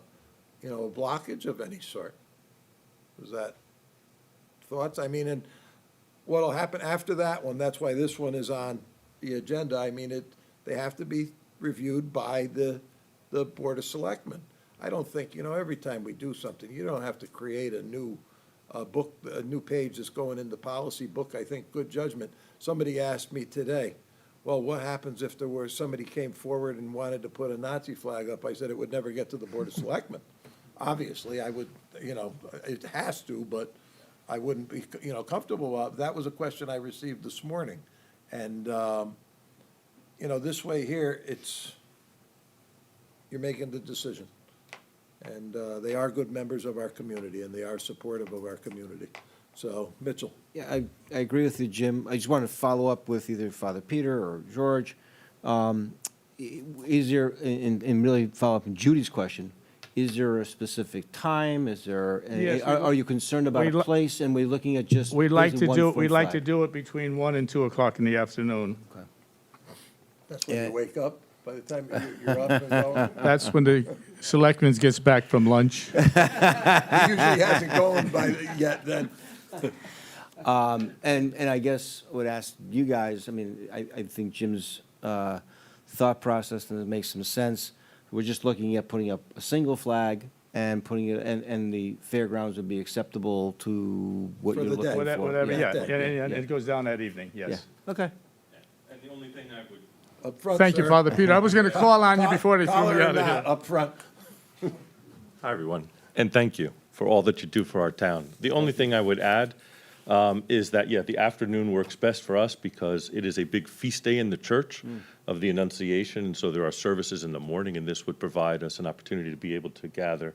blockage of any sort. Was that thoughts? I mean, and what'll happen after that one, that's why this one is on the agenda. I mean, they have to be reviewed by the Board of Selectmen. I don't think, every time we do something, you don't have to create a new book, a new page that's going in the policy book. I think good judgment. Somebody asked me today, well, what happens if somebody came forward and wanted to put a Nazi flag up? I said it would never get to the Board of Selectmen. Obviously, I would, it has to, but I wouldn't be, comfortable. That was a question I received this morning. And, this way here, you're making the decision. And they are good members of our community, and they are supportive of our community. So, Mitchell? Yeah, I agree with you, Jim. I just want to follow up with either Father Peter or George. Is there, and really follow up on Judy's question, is there a specific time? Is there, Yes, are you concerned about we'd a li- place, and we're looking at just We'd like raising to one do, full we'd like to flag? do it between 1 and 2 o'clock in the afternoon. That's when Yeah. you wake up, by the time you're up and going. That's when the selectmen gets back from lunch. He usually hasn't gone yet then. And I guess I would ask you guys, I mean, I think Jim's thought process, and it makes some sense. We're just looking at putting up a single flag and putting it, and the fairgrounds would be acceptable to what For you're the looking day. for. Whatever, yeah, Yeah. and it goes down that evening, Yeah, yes. okay. And the only thing I would Up front, Thank you, sir. Father Peter. I was going to call on you before they threw Collar me or out of not, here. up front. Hi, everyone, and thank you for all that you do for our town. The only thing I would add is that, yeah, the afternoon works best for us because it is a big feast day in the church of the Annunciation, and so there are services in the morning, and this would provide us an opportunity to be able to gather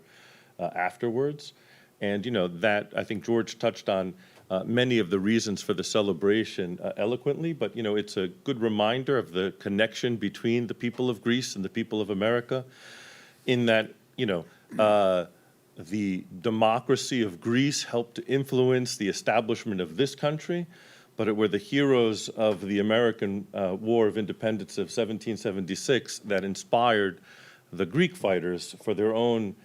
afterwards. And, that, I think George touched on many of the reasons for the celebration eloquently, but, it's a good reminder of the connection between the people of Greece and the people of America in that, the democracy of Greece helped to influence the establishment of this country, but it were the heroes of the American War of Independence of 1776 that inspired the Greek fighters for their own,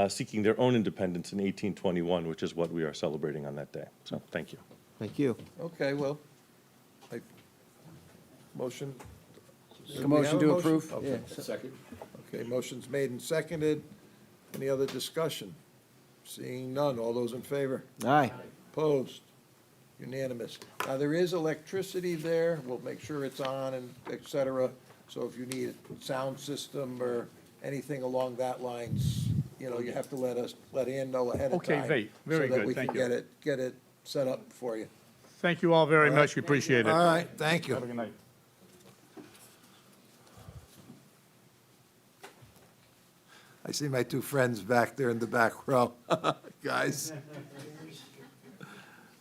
seeking their own independence in 1821, which is what we are celebrating on that day. So, thank you. Thank you. Okay, well, motion. Make a motion to approve? Okay. Yeah. Okay, motion's made and seconded. Any other discussion? Seeing none, all those in favor? Aye. Opposed? Unanimous. Now, there is electricity there, we'll make sure it's on and et cetera. So if you need a sound system or anything along that lines, you have to let Ann know ahead of Okay, time. very So that good, we thank can you. get it set up for you. Thank you all very much, we appreciate it. All right, thank you. Have a good night. I see my two friends back there in the back row. Guys.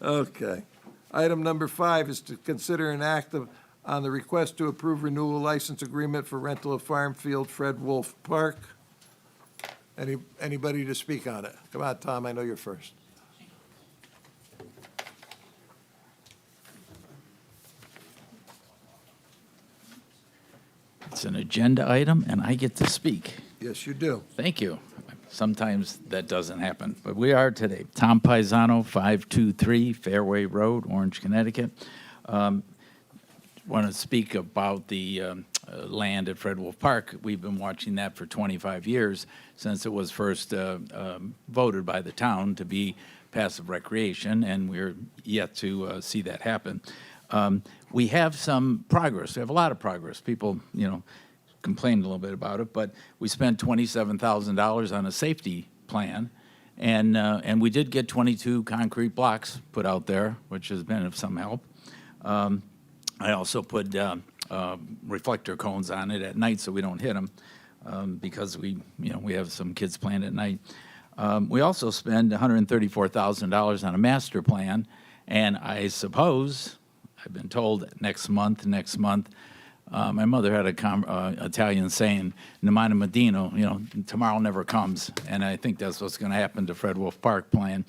Okay. Item number 5 is to consider an act on the request to approve renewal license agreement for rental of farm field Fred Wolf Park. Anybody to speak on it? Come on, Tom, I know you're first. It's an agenda item, and I get to speak. Yes, you do. Thank you. Sometimes that doesn't happen, but we are today. Tom Paisano, 523 Fairway Road, Orange, Connecticut. Want to speak about the land at Fred Wolf Park. We've been watching that for 25 years, since it was first voted by the town to be passive recreation, and we're yet to see that happen. We have some progress. We have a lot of progress. People, complained a little bit about it, but we spent $27,000 on a safety plan, and we did get 22 concrete blocks put out there, which has been of some help. I also put reflector cones on it at night so we don't hit them, because we have some kids playing at night. We also spend $134,000 on a master plan, and I suppose, I've been told next month, my mother had a Italian saying, "Nemana Medino," tomorrow never comes, and I think that's what's going to happen to Fred Wolf Park plan.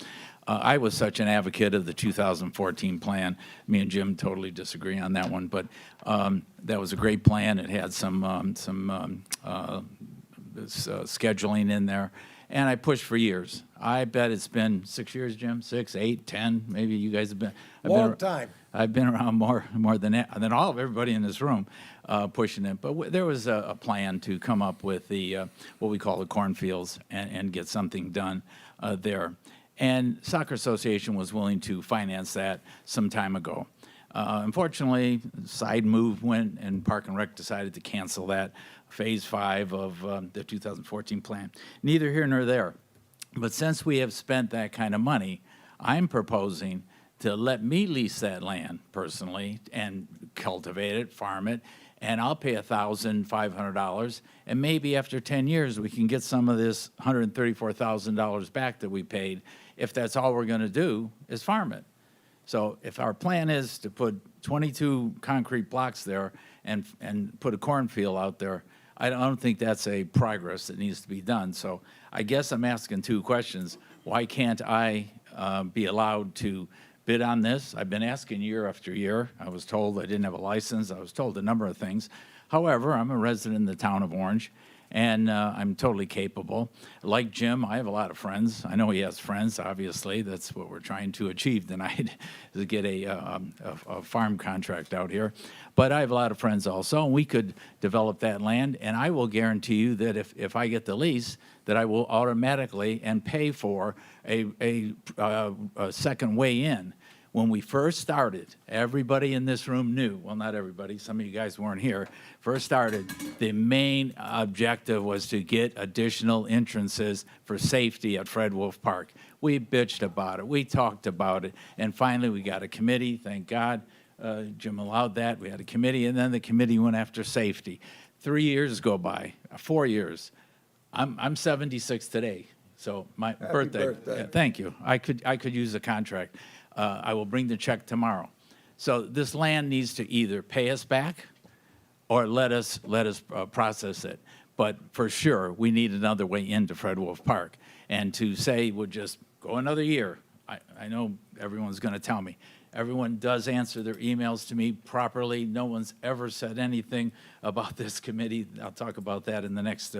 I was such an advocate of the 2014 plan. Me and Jim totally disagree on that one, but that was a great plan. It had some scheduling in there, and I pushed for years. I bet it's been 6 years, Jim, 6, 8, 10, maybe you guys have been. Long time. I've been around more than all of everybody in this room pushing it. But there was a plan to come up with the what we call the cornfields and get something done there. And Soccer Association was willing to finance that some time ago. Unfortunately, side move went, and Park and Rec decided to cancel that Phase 5 of the 2014 plan. Neither here nor there. But since we have spent that kind of money, I'm proposing to let me lease that land personally and cultivate it, farm it, and I'll pay $1,500, and maybe after 10 years, we can get some of this $134,000 back that we paid, if that's all we're gonna do is farm it. So if our plan is to put 22 concrete blocks there and put a cornfield out there, I don't think that's a progress that needs to be done. So I guess I'm asking two questions. Why can't I be allowed to bid on this? I've been asking year after year. I was told I didn't have a license. I was told a number of things. However, I'm a resident in the town of Orange, and I'm totally capable. Like Jim, I have a lot of friends. I know he has friends, obviously. That's what we're trying to achieve tonight, is to get a farm contract out here. But I have a lot of friends also, and we could develop that land, and I will guarantee you that if I get the lease, that I will automatically and pay for a second way in. When we first started, everybody in this room knew, well, not everybody, some of you guys weren't here, first started, the main objective was to get additional entrances for safety at Fred Wolf Park. We bitched about it, we talked about it, and finally we got a committee, thank God. Jim allowed that, we had a committee, and then the committee went after safety. 3 years go by, 4 years. I'm 76 today, so my birthday. birthday. Thank you. I could use a contract. I will bring the check tomorrow. So this land needs to either pay us back or let us process it. But for sure, we need another way into Fred Wolf Park. And to say we'll just go another year, I know everyone's going to tell me. Everyone does answer their emails to me properly. No one's ever said anything about this committee. I'll talk about that in the next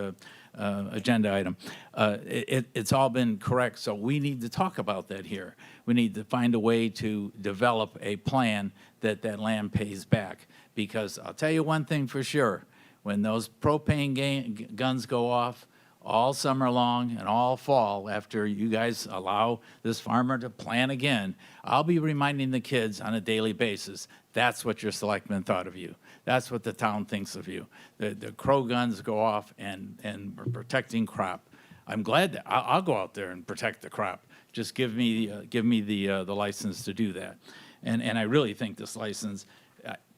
agenda item. It's all been correct, so we need to talk about that here. We need to find a way to develop a plan that land pays back. Because I'll tell you one thing for sure, when those propane guns go off, all summer long and all fall, after you guys allow this farmer to plant again, I'll be reminding the kids on a daily basis, that's what your selectmen thought of you. That's what the town thinks of you. The crow guns go off and we're protecting crop. I'm glad that I'll go out there and protect the crop. Just give me the license to do that. And I really think this license,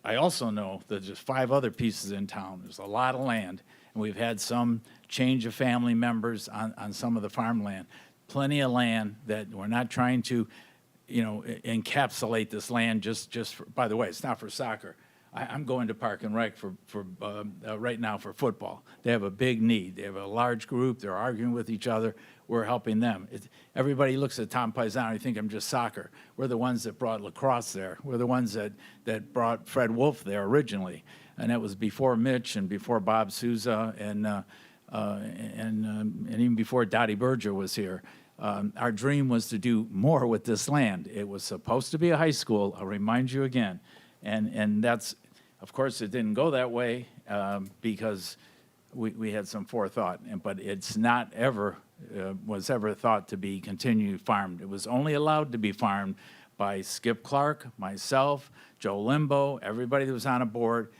I also know that there's 5 other pieces in town. There's a lot of land, and we've had some change of family members on some of the farmland. Plenty of land that we're not trying to, encapsulate this land just for, by the way, it's not for soccer. I'm going to Park and Rec for right now for football. They have a big need. They have a large group. They're arguing with each other. We're helping them. Everybody looks at Tom Paisano and think I'm just soccer. We're the ones that brought lacrosse there. We're the ones that brought Fred Wolf there originally. And that was before Mitch and before Bob Souza and even before Dottie Berger was here. Our dream was to do more with this land. It was supposed to be a high school, I'll remind you again. And that's, of course, it didn't go that way because we had some forethought. But it's not ever, was ever thought to be continued farmed. It was only allowed to be farmed by Skip Clark, myself, Joe Limbo, everybody that was on a board,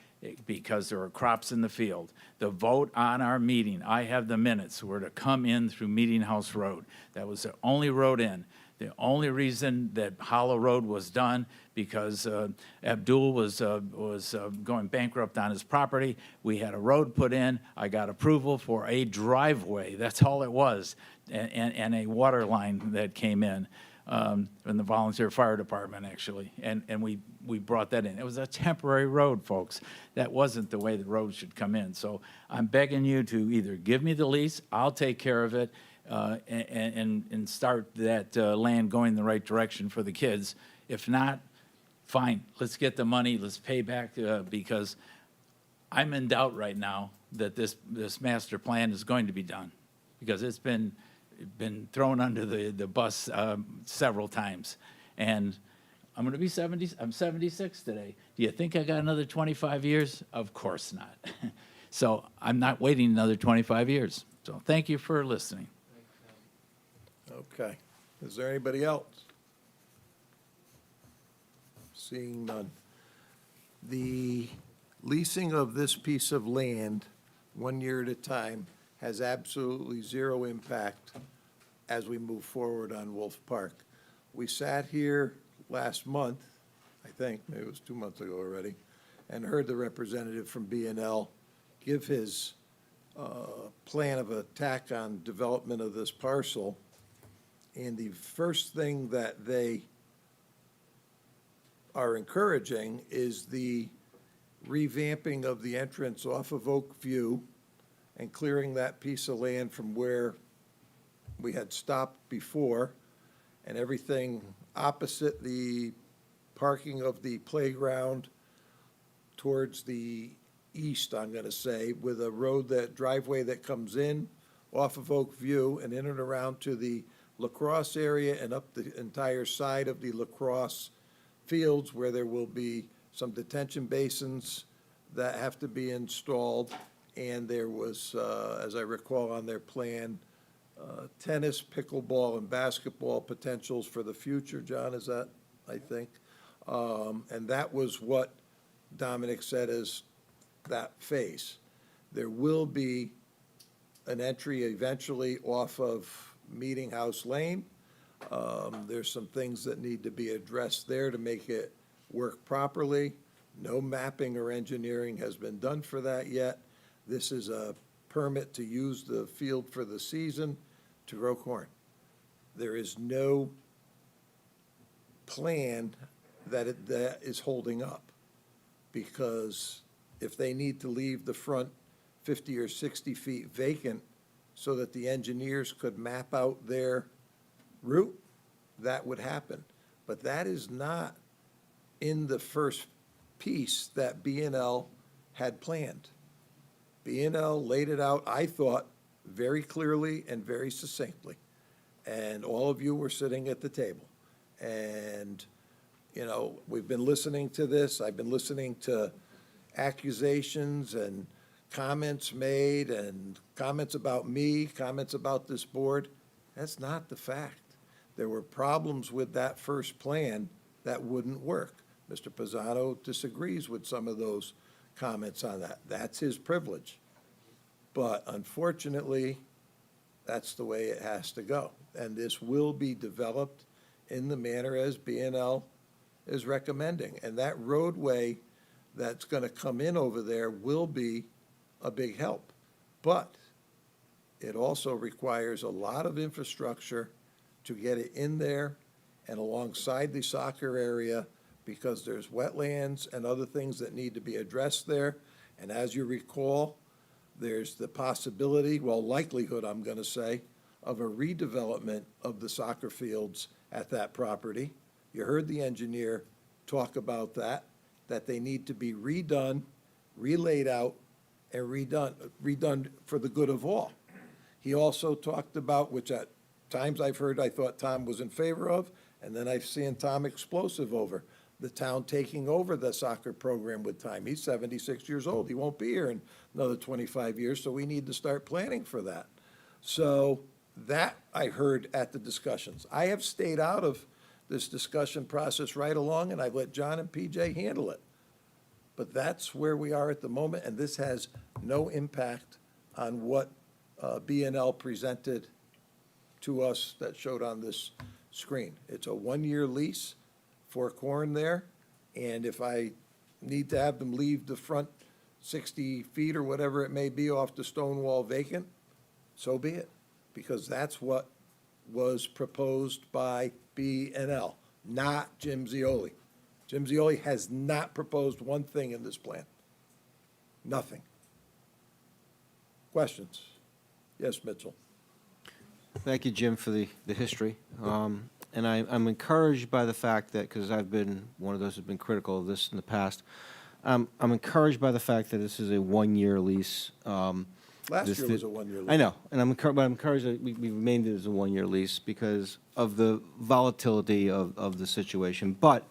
because there were crops in the field. The vote on our meeting, I have the minutes, were to come in through Meeting House Road. That was the only road in. The only reason that Hollow Road was done because Abdul was going bankrupt on his property. We had a road put in. I got approval for a driveway. That's all it was, and a water line that came in from the volunteer fire department, actually. And we brought that in. It was a temporary road, folks. That wasn't the way the road should come in. So I'm begging you to either give me the lease, I'll take care of it, and start that land going the right direction for the kids. If not, fine, let's get the money, let's pay back, because I'm in doubt right now that this master plan is going to be done, because it's been thrown under the bus several times. And I'm going to be 70, I'm 76 today. Do you think I got another 25 years? Of course not. So I'm not waiting another 25 years. So thank you for listening. Okay. Is there anybody else? Seeing none. The leasing of this piece of land, 1 year at a time, has absolutely zero impact as we move forward on Wolf Park. We sat here last month, I think, maybe it was 2 months ago already, and heard the representative from B&L give his plan of attack on development of this parcel. And the first thing that they are encouraging is the revamping of the entrance off of Oak View and clearing that piece of land from where we had stopped before, and everything opposite the parking of the playground towards the east, I'm gonna say, with a road, that driveway that comes in off of Oak View and in and around to the lacrosse area and up the entire side of the lacrosse fields, where there will be some detention basins that have to be installed. And there was, as I recall on their plan, tennis, pickleball, and basketball potentials for the future. John, is that, I think? And that was what Dominic said is that phase. There will be an entry eventually off of Meeting House Lane. There's some things that need to be addressed there to make it work properly. No mapping or engineering has been done for that yet. This is a permit to use the field for the season to grow corn. There is no plan that is holding up, because if they need to leave the front 50 or 60 feet vacant so that the engineers could map out their route, that would happen. But that is not in the first piece that B&L had planned. B&L laid it out, I thought, very clearly and very succinctly. And all of you were sitting at the table. And, you know, we've been listening to this. I've been listening to accusations and comments made and comments about me, comments about this board. That's not the fact. There were problems with that first plan that wouldn't work. Mr. Pisano disagrees with some of those comments on that. That's his privilege. But unfortunately, that's the way it has to go. And this will be developed in the manner as B&L is recommending. And that roadway that's going to come in over there will be a big help. But it also requires a lot of infrastructure to get it in there and alongside the soccer area, because there's wetlands and other things that need to be addressed there. And as you recall, there's the possibility, well, likelihood, I'm going to say, of a redevelopment of the soccer fields at that property. You heard the engineer talk about that they need to be redone, relaid out, and redone for the good of all. He also talked about, which at times I've heard, I thought Tom was in favor of, and then I've seen Tom explosive over, the town taking over the soccer program with time. He's 76 years old. He won't be here in another 25 years, so we need to start planning for that. So that I heard at the discussions. I have stayed out of this discussion process right along, and I've let John and PJ handle it. But that's where we are at the moment, and this has no impact on what B&L presented to us that showed on this screen. It's a one-year lease for corn there, and if I need to have them leave the front 60 feet or whatever it may be off the stone wall vacant, so be it, because that's what was proposed by B&L, not Jim Zioli. Jim Zioli has not proposed one thing in this plan. Nothing. Questions? Yes, Mitchell. Thank you, Jim, for the history. And I'm encouraged by the fact that, because I've been one of those who's been critical of this in the past, I'm encouraged by the fact that this is a one-year lease. Last year was a one-year lease. I know, and I'm encouraged that we remained it as a one-year lease because of the volatility of the situation. But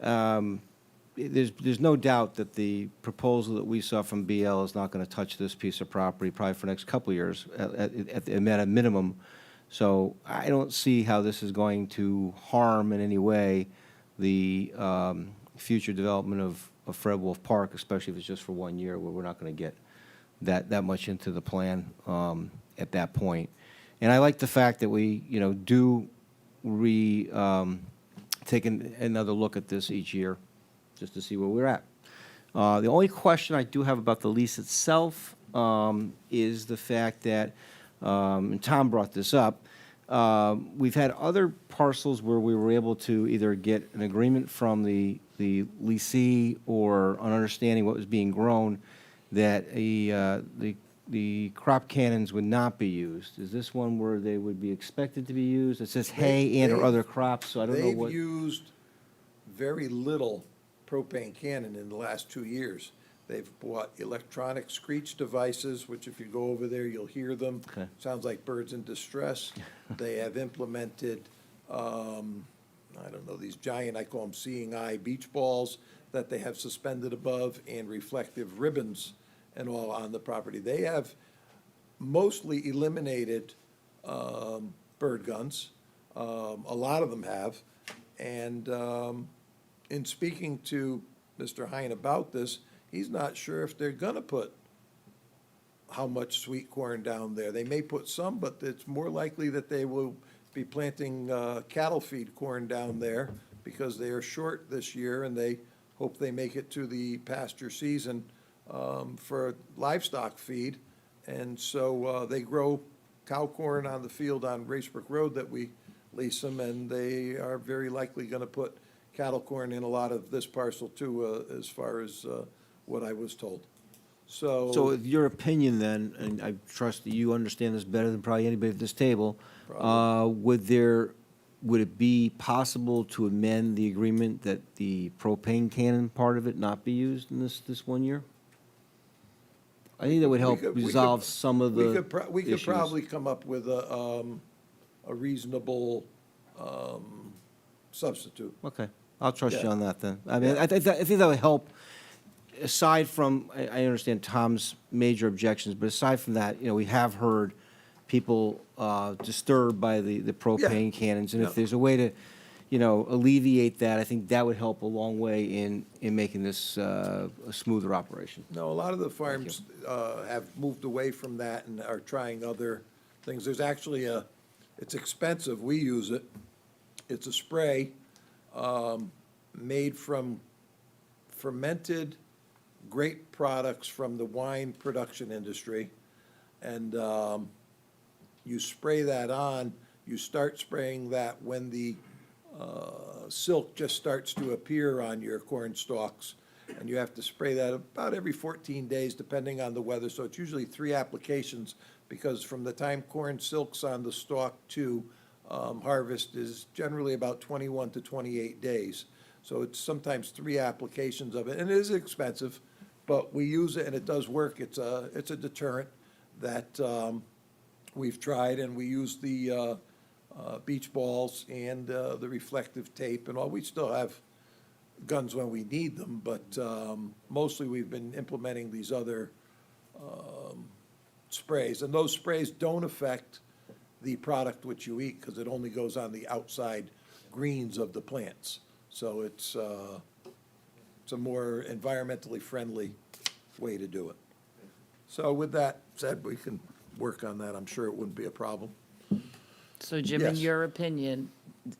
there's no doubt that the proposal that we saw from BL is not going to touch this piece of property probably for the next couple of years at a minimum. So I don't see how this is going to harm in any way the future development of Fred Wolf Park, especially if it's just for 1 year, where we're not going to get that much into the plan at that point. And I like the fact that we, do take taking another look at this each year, just to see where we're at. The only question I do have about the lease itself is the fact that, and Tom brought this up, we've had other parcels where we were able to either get an agreement from the leasee or an understanding what was being grown, that the crop cannons would not be used. Is this one where they would be expected to be used? It says hay and or other crops, so I don't know what. They've used very little propane cannon in the last 2 years. They've bought electronic screech devices, which if you go over there, you'll hear them. Okay. Sounds like birds in distress. They have implemented, I don't know, these giant, I call them seeing eye beach balls that they have suspended above, and reflective ribbons and all on the property. They have mostly eliminated bird guns. A lot of them have. And in speaking to Mr. Hine about this, he's not sure if they're gonna put how much sweet corn down there. They may put some, but it's more likely that they will be planting cattle feed corn down there because they are short this year, and they hope they make it to the pasture season for livestock feed. And so they grow cow corn on the field on Racebrook Road that we lease them, and they are very likely gonna put cattle corn in a lot of this parcel too, as far as what I was told. So your opinion then, and I trust that you understand this better than probably anybody at this table, would it be possible to amend the agreement that the propane cannon part of it not be used in this 1 year? I think that would help resolve some of the We could issues. probably come up with a reasonable substitute. Okay, I'll trust you Yeah. on that then. I mean, Yeah. I think that would help, aside from, I understand Tom's major objections, but aside from that, we have heard people disturbed by the propane cannons, and Yeah. if there's a way to, alleviate that, I think that would help a long way in making this a smoother operation. No, a lot of the farms have moved away from that and are trying other things. There's actually it's expensive, we use it. It's a spray made from fermented grape products from the wine production industry. And you spray that on, you start spraying that when the silk just starts to appear on your corn stalks. And you have to spray that about every 14 days, depending on the weather. So it's usually 3 applications, because from the time corn silk's on the stalk to harvest is generally about 21 to 28 days. So it's sometimes 3 applications of it, and it is expensive, but we use it and it does work. It's a deterrent that we've tried, and we use the beach balls and the reflective tape and all. We still have guns when we need them, but mostly we've been implementing these other sprays. And those sprays don't affect the product which you eat, because it only goes on the outside greens of the plants. So it's a more environmentally friendly way to do it. So with that said, we can work on that. I'm sure it wouldn't be a problem. So Jim, in Yes. your opinion,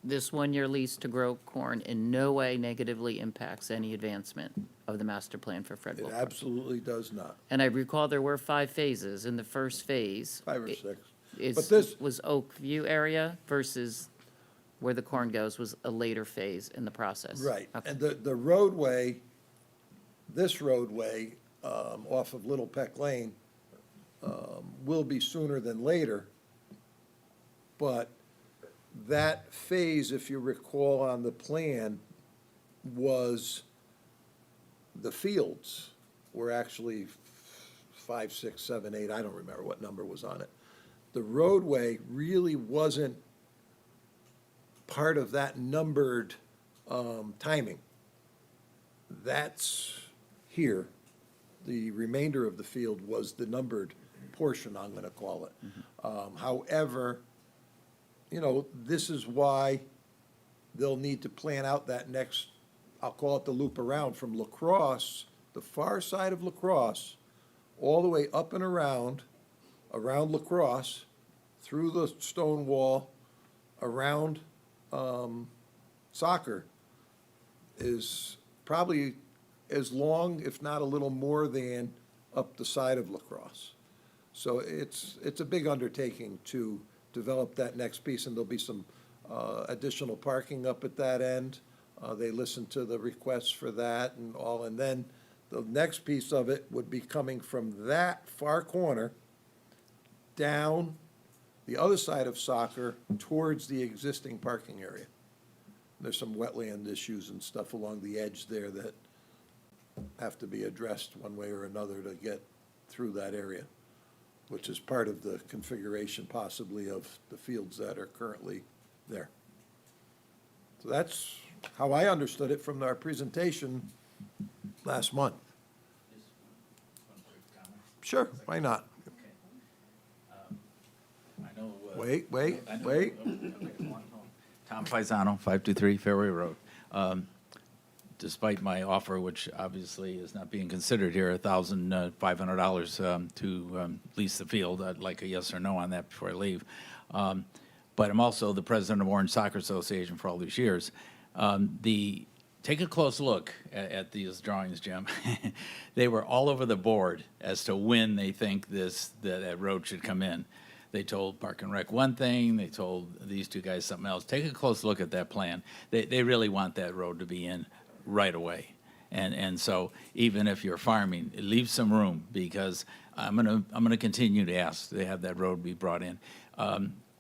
this 1-year lease to grow corn in no way negatively impacts any advancement of the master plan for It Fredville Park? absolutely does not. And I recall there were 5 phases. In the first phase. 5 or 6. Is, But this- was Oak View area versus where the corn goes was a later phase in the process. Right, Okay. and the roadway, this roadway, off of Little Peck Lane, will be sooner than later. But that phase, if you recall on the plan, was, the fields were actually 5, 6, 7, 8, I don't remember what number was on it. The roadway really wasn't part of that numbered timing. That's here. The remainder of the field was the numbered portion, I'm gonna call it. However, this is why they'll need to plan out that next, I'll call it the loop around, from La Crosse, the far side of La Crosse, all the way up and around La Crosse, through the stone wall, around soccer is probably as long, if not a little more than, up the side of lacrosse. So it's a big undertaking to develop that next piece, and there'll be some additional parking up at that end. They listened to the requests for that and all, and then the next piece of it would be coming from that far corner down the other side of soccer towards the existing parking area. There's some wetland issues and stuff along the edge there that have to be addressed one way or another to get through that area, which is part of the configuration possibly of the fields that are currently there. So that's how I understood it from our presentation last month. Sure, why not? I know, Wait. Tom Paisano, 523 Fairway Road. Despite my offer, which obviously is not being considered here, $1,500 to lease the field, I'd like a yes or no on that before I leave. But I'm also the president of Orange Soccer Association for all these years. Take a close look at these drawings, Jim. They were all over the board as to when they think that road should come in. They told Park and Rec one thing, they told these two guys something else. Take a close look at that plan. They really want that road to be in right away. And so even if you're farming, leave some room, because I'm gonna continue to ask to have that road be brought in.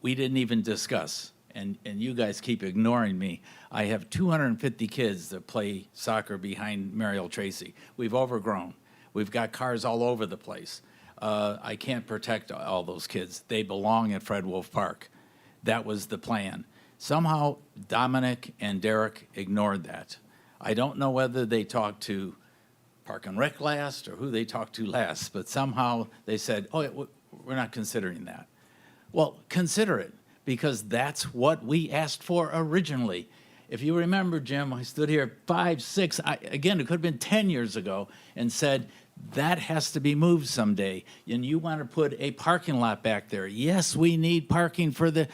We didn't even discuss, and you guys keep ignoring me. I have 250 kids that play soccer behind Mariel Tracy. We've overgrown. We've got cars all over the place. I can't protect all those kids. They belong at Fred Wolf Park. That was the plan. Somehow Dominic and Derek ignored that. I don't know whether they talked to Park and Rec last or who they talked to last, but somehow they said, oh, we're not considering that. Well, consider it, because that's what we asked for originally. If you remember, Jim, I stood here 5, 6, again, it could have been 10 years ago, and said, that has to be moved someday. And you want to put a parking lot back there. Yes, we need parking for the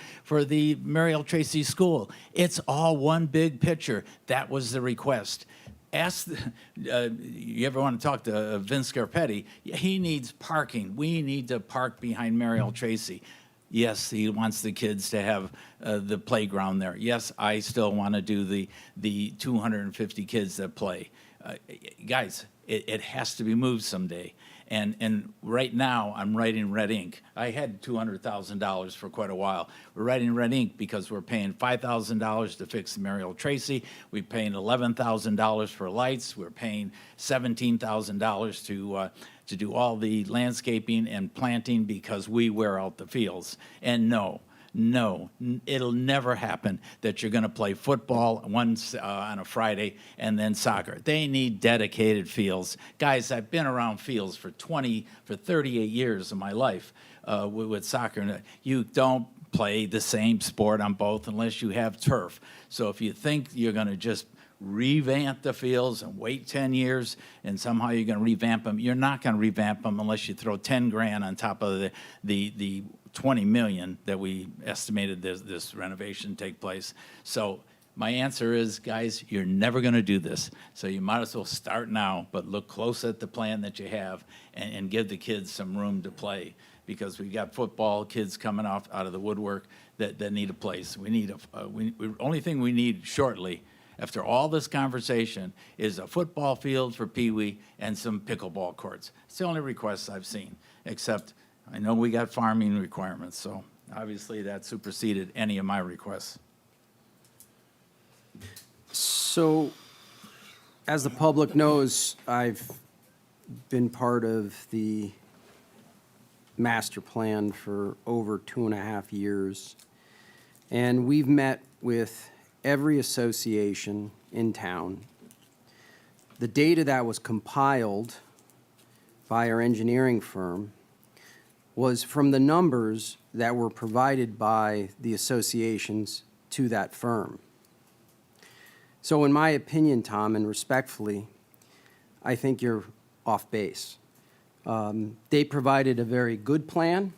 Mariel Tracy School. It's all one big picture. That was the request. You ever want to talk to Vince Scarpetti? He needs parking. We need to park behind Mariel Tracy. Yes, he wants the kids to have the playground there. Yes, I still want to do the 250 kids that play. Guys, it has to be moved someday. And right now, I'm writing red ink. I had $200,000 for quite a while. We're writing red ink because we're paying $5,000 to fix the Mariel Tracy. We're paying $11,000 for lights. We're paying $17,000 to do all the landscaping and planting because we wear out the fields. And no, it'll never happen that you're going to play football once on a Friday and then soccer. They need dedicated fields. Guys, I've been around fields for 38 years of my life with soccer. You don't play the same sport on both unless you have turf. So if you think you're going to just revamp the fields and wait 10 years and somehow you're going to revamp them, you're not going to revamp them unless you throw 10 grand on top of the 20 million that we estimated this renovation take place. So my answer is, guys, you're never going to do this. So you might as well start now, but look close at the plan that you have and give the kids some room to play, because we've got football kids coming out of the woodwork that need a place. We need only thing we need shortly, after all this conversation, is a football field for Pee Wee and some pickleball courts. It's the only requests I've seen, except I know we got farming requirements, so obviously that superseded any of my requests. So, as the public knows, I've been part of the master plan for over 2.5 years, and we've met with every association in town. The data that was compiled by our engineering firm was from the numbers that were provided by the associations to that firm. So in my opinion, Tom, and respectfully, I think you're off base. They provided a very good plan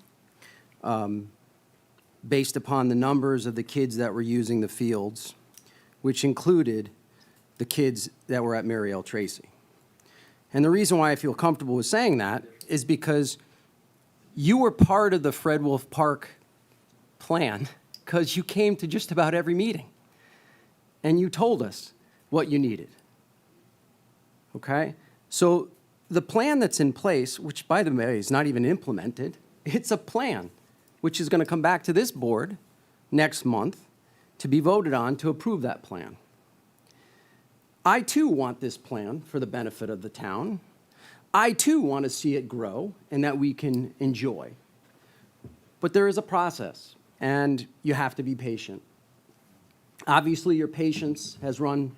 based upon the numbers of the kids that were using the fields. which included the kids that were at Mary L. Tracy. And the reason why I feel comfortable with saying that is because you were part of the Fred Wolf Park plan because you came to just about every meeting. And you told us what you needed. Okay? So the plan that's in place, which by the way is not even implemented, it's a plan which is going to come back to this board next month to be voted on to approve that plan. I too want this plan for the benefit of the town. I too want to see it grow and that we can enjoy. But there is a process, and you have to be patient. Obviously, your patience has run,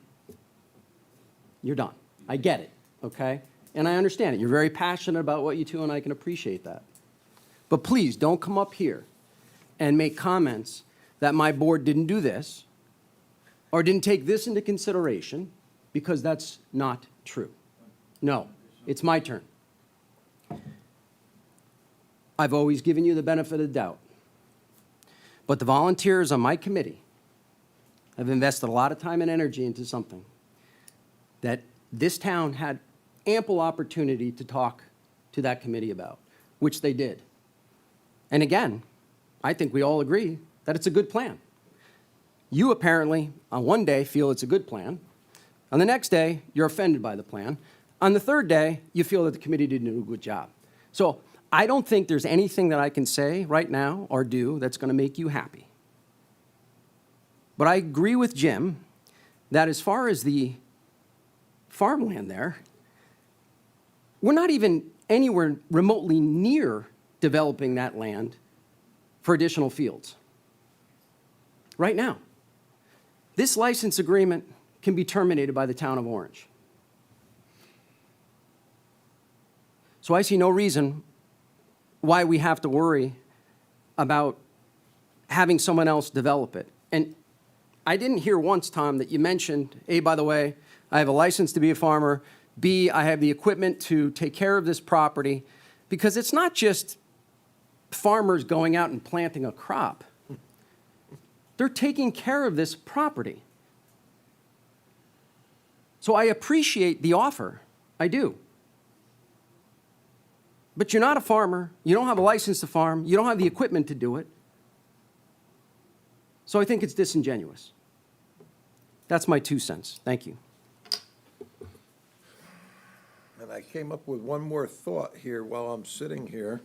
you're done. I get it, okay? And I understand it. You're very passionate about what you do, and I can appreciate that. But please, don't come up here and make comments that my board didn't do this or didn't take this into consideration, because that's not true. No, it's my turn. I've always given you the benefit of the doubt. But the volunteers on my committee have invested a lot of time and energy into something that this town had ample opportunity to talk to that committee about, which they did. And again, I think we all agree that it's a good plan. You apparently, on one day, feel it's a good plan. On the next day, you're offended by the plan. On the third day, you feel that the committee didn't do a good job. So I don't think there's anything that I can say right now or do that's going to make you happy. But I agree with Jim that as far as the farmland there, we're not even anywhere remotely near developing that land for additional fields. Right now. This license agreement can be terminated by the town of Orange. So I see no reason why we have to worry about having someone else develop it. And I didn't hear once, Tom, that you mentioned, A, by the way, I have a license to be a farmer, B, I have the equipment to take care of this property, because it's not just farmers going out and planting a crop. They're taking care of this property. So I appreciate the offer, I do. But you're not a farmer, you don't have a license to farm, you don't have the equipment to do it. So I think it's disingenuous. That's my 2 cents. Thank you. And I came up with one more thought here while I'm sitting here,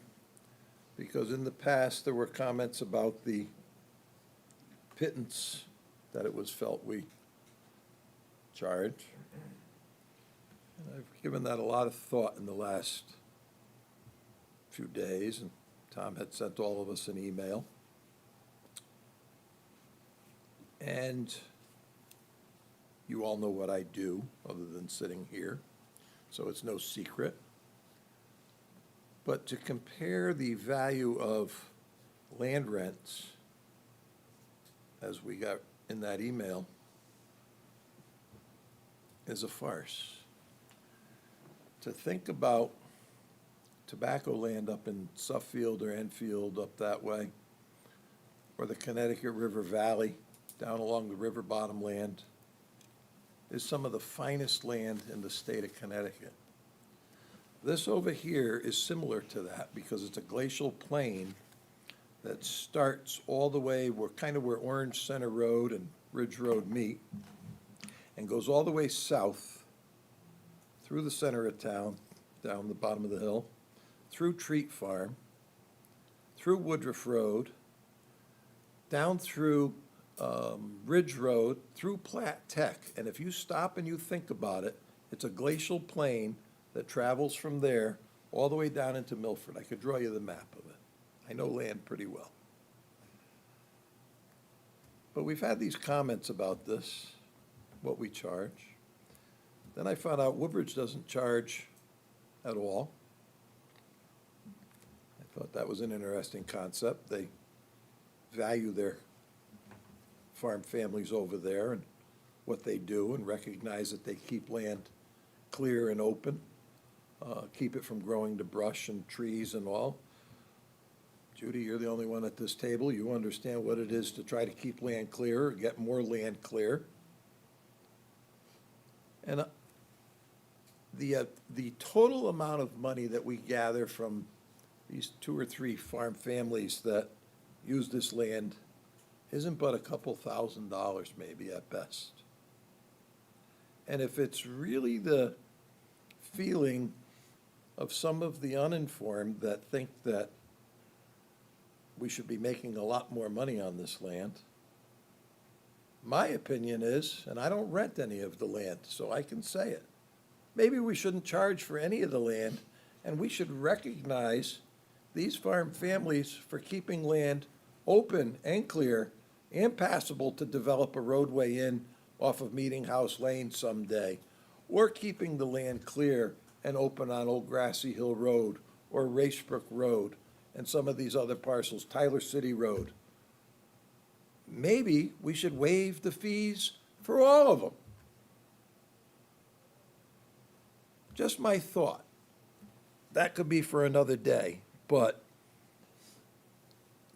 because in the past, there were comments about the pittance that it was felt we charge. And I've given that a lot of thought in the last few days, and Tom had sent all of us an email. And you all know what I do, other than sitting here, so it's no secret. But to compare the value of land rents, as we got in that email, is a farce. To think about tobacco land up in Suffield or Enfield up that way, or the Connecticut River Valley down along the river bottom land, is some of the finest land in the state of Connecticut. This over here is similar to that because it's a glacial plain that starts all the way, kind of where Orange Center Road and Ridge Road meet, and goes all the way south through the center of town, down the bottom of the hill, through Treat Farm, through Woodruff Road, down through Ridge Road, through Platt Tech. And if you stop and you think about it, it's a glacial plain that travels from there all the way down into Milford. I could draw you the map of it. I know land pretty well. But we've had these comments about this, what we charge. Then I found out Woodbridge doesn't charge at all. I thought that was an interesting concept. They value their farm families over there and what they do, and recognize that they keep land clear and open, keep it from growing to brush and trees and all. Judy, you're the only one at this table. You understand what it is to try to keep land clear, or get more land clear. And the total amount of money that we gather from these 2 or 3 farm families that use this land isn't but a couple $1,000s maybe at best. And if it's really the feeling of some of the uninformed that think that we should be making a lot more money on this land, my opinion is, and I don't rent any of the land, so I can say it, maybe we shouldn't charge for any of the land, and we should recognize these farm families for keeping land open and clear and passable to develop a roadway in off of Meeting House Lane someday, or keeping the land clear and open on Old Grassy Hill Road or Racebrook Road and some of these other parcels, Tyler City Road. Maybe we should waive the fees for all of them. Just my thought. That could be for another day, but,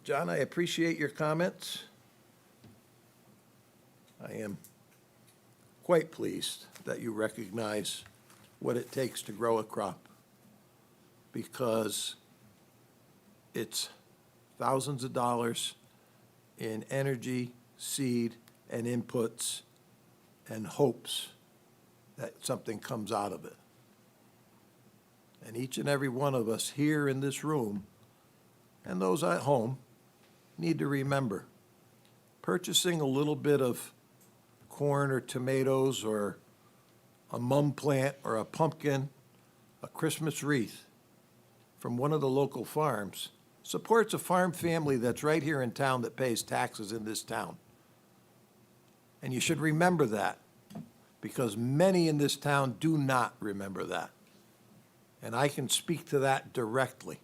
John, I appreciate your comments. I am quite pleased that you recognize what it takes to grow a crop, because it's thousands of dollars in energy, seed, and inputs, and hopes that something comes out of it. And each and every one of us here in this room, and those at home, need to remember, purchasing a little bit of corn or tomatoes or a mum plant or a pumpkin, a Christmas wreath from one of the local farms supports a farm family that's right here in town that pays taxes in this town. And you should remember that, because many in this town do not remember that. And I can speak to that directly.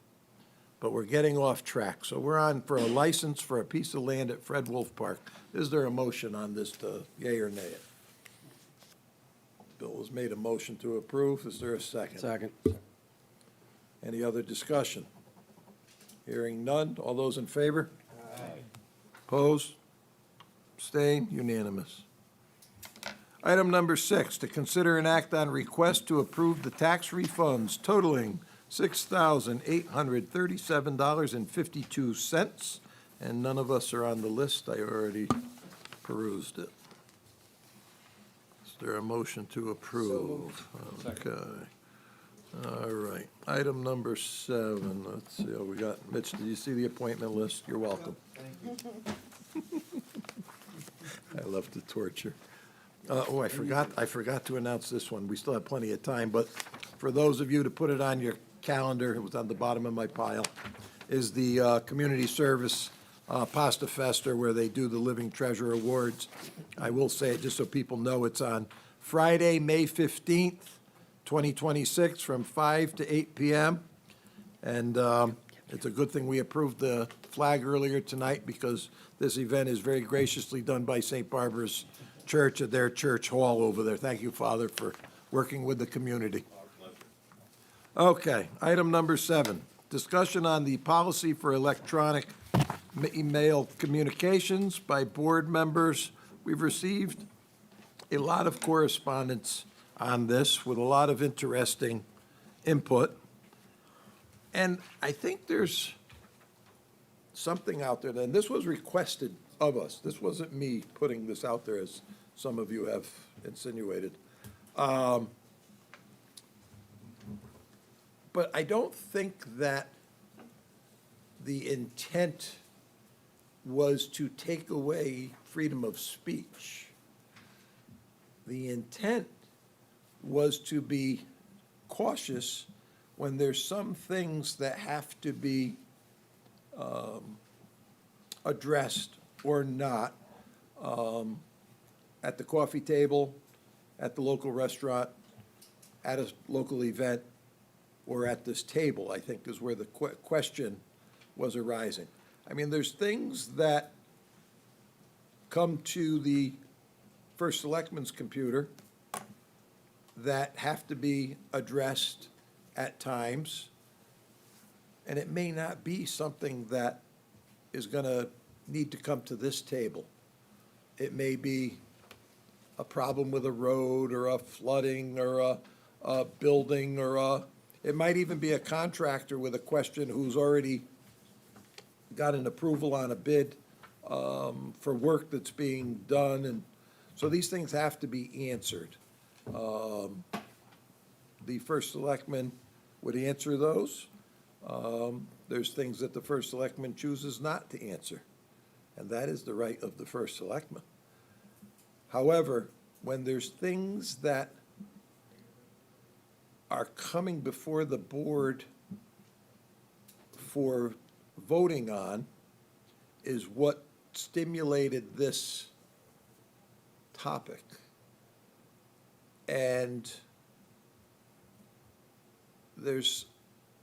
But we're getting off track. So we're on for a license for a piece of land at Fred Wolf Park. Is there a motion on this to yea or nay it? Bill has made a motion to approve. Is there a second? Second. Any other discussion? Hearing none. All those in favor? Aye. Opposed? Abstain? Unanimous. Item number 6, to consider an act on request to approve the tax refunds totaling $6,837.52, and none of us are on the list. I already perused it. Is there a motion to approve? Okay. All right. Item number 7, let's see, what we got. Mitch, did you see the appointment list? You're welcome. I love to torture. I forgot to announce this one. We still have plenty of time, but for those of you to put it on your calendar, it was on the bottom of my pile, is the Community Service Pasta Festa, where they do the Living Treasure Awards. I will say it just so people know, it's on Friday, May 15th, 2026, from 5 to 8 p.m. And it's a good thing we approved the flag earlier tonight, because this event is very graciously done by St. Barbara's Church at their church hall over there. Thank you, Father, for working with the community. Okay, item number 7, discussion on the policy for electronic email communications by board members. We've received a lot of correspondence on this with a lot of interesting input. And I think there's something out there, and this was requested of us. This wasn't me putting this out there, as some of you have insinuated. But I don't think that the intent was to take away freedom of speech. The intent was to be cautious when there's some things that have to be addressed or not, at the coffee table, at the local restaurant, at a local event, or at this table, I think is where the question was arising. I mean, there's things that come to the First Selectman's computer that have to be addressed at times, and it may not be something that is going to need to come to this table. It may be a problem with a road or a flooding or a building it might even be a contractor with a question who's already got an approval on a bid for work that's being done, and so these things have to be answered. The first selectman would answer those. There's things that the first selectman chooses not to answer, and that is the right of the first selectman. However, when there's things that are coming before the board for voting on, is what stimulated this topic. And there's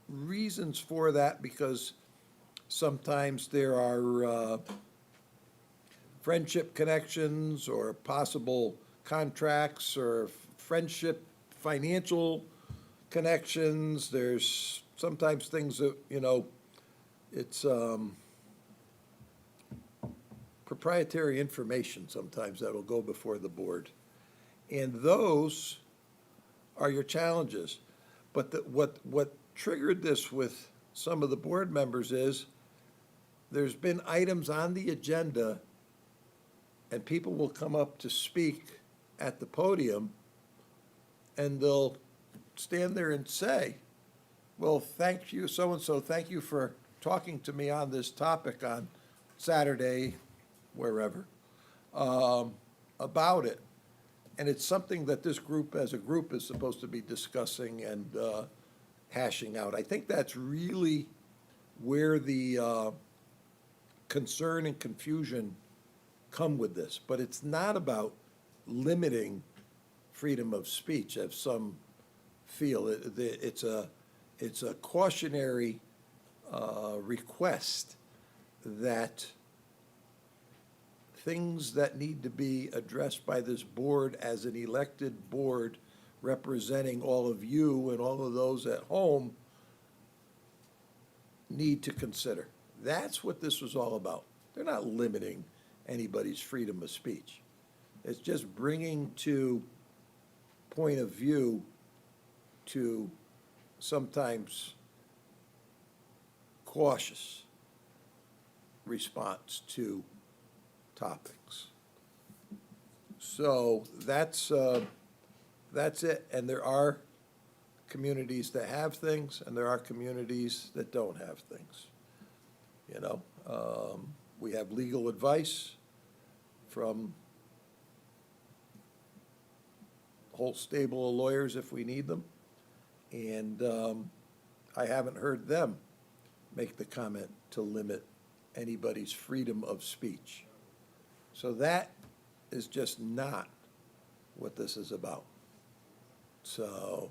reasons for that, because sometimes there are friendship connections or possible contracts or friendship financial connections. There's sometimes things that, it's proprietary information sometimes that'll go before the board. And those are your challenges. But what triggered this with some of the board members is there's been items on the agenda and people will come up to speak at the podium and they'll stand there and say, well, thank you, so-and-so, thank you for talking to me on this topic on Saturday, wherever, about it. And it's something that this group, as a group, is supposed to be discussing and hashing out. I think that's really where the concern and confusion come with this. But it's not about limiting freedom of speech, as some feel. It's a cautionary request that things that need to be addressed by this board as an elected board representing all of you and all of those at home need to consider. That's what this was all about. They're not limiting anybody's freedom of speech. It's just bringing to point of view to sometimes cautious response to topics. So that's it. And there are communities that have things, and there are communities that don't have things. We have legal advice from a whole stable of lawyers if we need them, and I haven't heard them make the comment to limit anybody's freedom of speech. So that is just not what this is about. So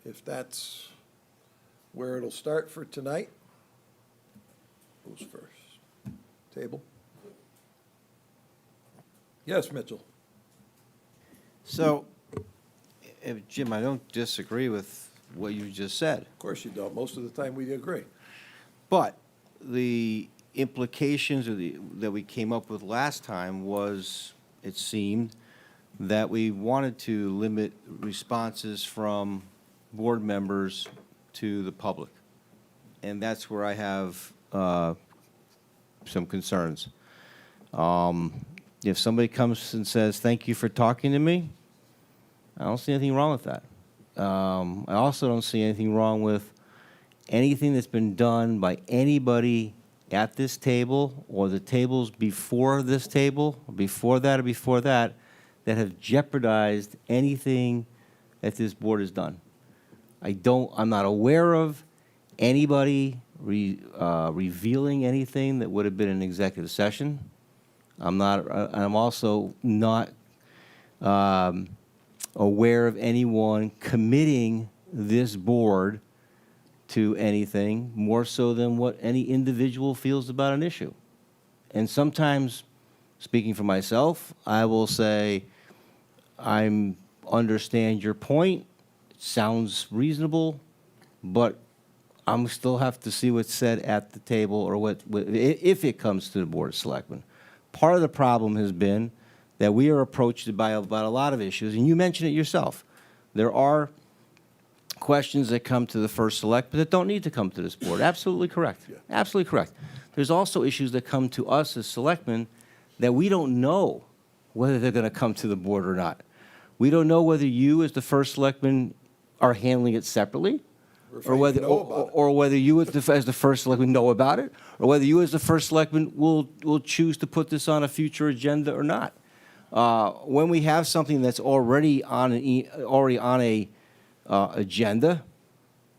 if that's where it'll start for tonight, who's first? Table? Yes, Mitchell? So, Jim, I don't disagree with what you just said. Of course you don't. Most of the time we agree. But the implications that we came up with last time was, it seemed, that we wanted to limit responses from board members to the public. And that's where I have some concerns. If somebody comes and says, thank you for talking to me, I don't see anything wrong with that. I also don't see anything wrong with anything that's been done by anybody at this table or the tables before this table, or before that, that have jeopardized anything that this board has done. I'm not aware of anybody revealing anything that would have been an executive session. I'm also not aware of anyone committing this board to anything more so than what any individual feels about an issue. And sometimes, speaking for myself, I will say, I understand your point, it sounds reasonable, but I'm still have to see what's said at the table or if it comes to the Board of Selectmen. Part of the problem has been that we are approached by about a lot of issues, and you mentioned it yourself. There are questions that come to the first select, but that don't need to come to this board. Absolutely correct. Absolutely correct. There's also issues that come to us as selectmen that we don't know whether they're going to come to the board or not. We don't know whether you, as the first selectman, are handling it separately, or whether, or whether you, as the first selectman, know about it, or whether you, as the first selectman, will choose to put this on a future agenda or not. When we have something that's already on a agenda,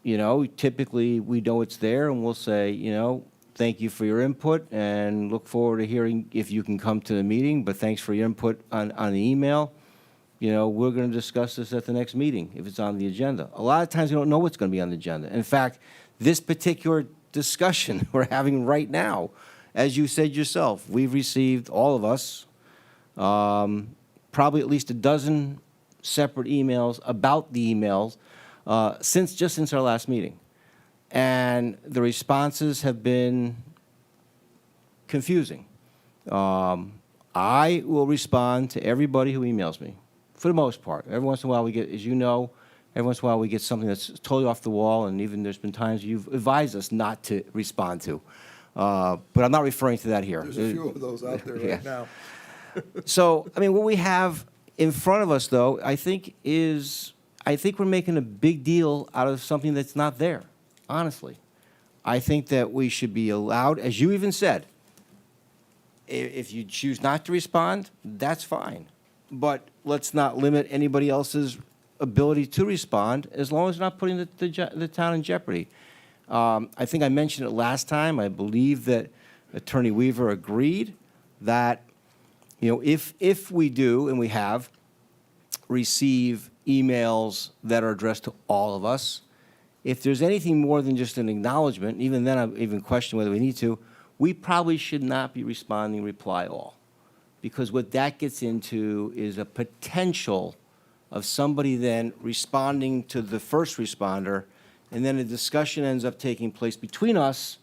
you know, typically we know it's there, and we'll say, you know, thank you for your input, and look forward to hearing if you can come to the meeting, but thanks for your input on the email. You know, we're going to discuss this at the next meeting if it's on the agenda. A lot of times we don't know what's going to be on the agenda. In fact, this particular discussion we're having right now, as you said yourself, we've received, all of us, probably at least a dozen separate emails about the emails since our last meeting. And the responses have been confusing. I will respond to everybody who emails me, for the most part. Every once in a while we get, as you know, every once in a while we get something that's totally off the wall, and even there's been times you've advised us not to respond to. But I'm not referring to that here. There's a few of those out there Yeah. right now. So, I mean, what we have in front of us, though, I think we're making a big deal out of something that's not there, honestly. I think that we should be allowed, as you even said, if you choose not to respond, that's fine. But let's not limit anybody else's ability to respond, as long as we're not putting the town in jeopardy. I think I mentioned it last time. I believe that Attorney Weaver agreed that, you know, if we do, and we have, receive emails that are addressed to all of us, if there's anything more than just an acknowledgement, even then I even question whether we need to, we probably should not be responding reply all. Because what that gets into is a potential of somebody then responding to the first responder, and then a discussion ends up taking place between us,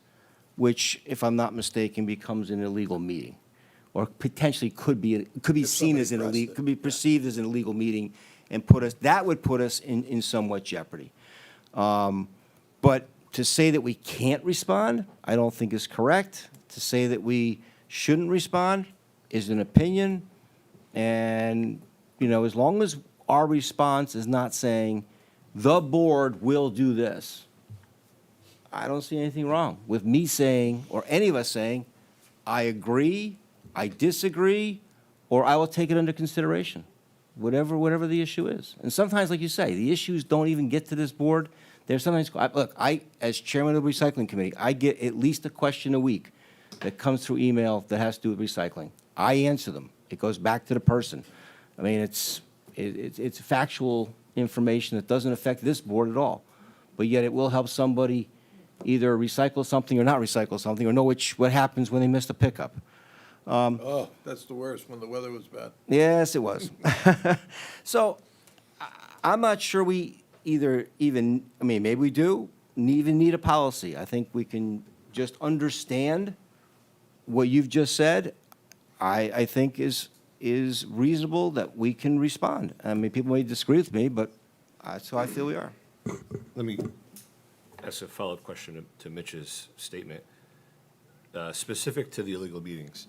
which, if I'm not mistaken, becomes an illegal meeting, or potentially could be seen as an illegal, could be perceived as an illegal meeting, and that would put us in somewhat jeopardy. But to say that we can't respond, I don't think is correct. To say that we shouldn't respond is an opinion, and, you know, as long as our response is not saying, the board will do this, I don't see anything wrong with me saying, or any of us saying, I agree, I disagree, or I will take it under consideration, whatever the issue is. And sometimes, like you say, the issues don't even get to this board. There's sometimes, look, as chairman of the recycling committee, I get at least a question a week that comes through email that has to do with recycling. I answer them. It goes back to the person. I mean, it's factual information that doesn't affect this board at all, but yet it will help somebody either recycle something or not recycle something, or know what happens when they miss a pickup. Oh, that's the worst, when the weather was bad. Yes, it was. So I'm not sure we maybe we do even need a policy. I think we can just understand what you've just said. I think is reasonable that we can respond. I mean, people may disagree with me, but that's how I feel we are. Let me ask a follow-up question to Mitch's statement, specific to the illegal meetings.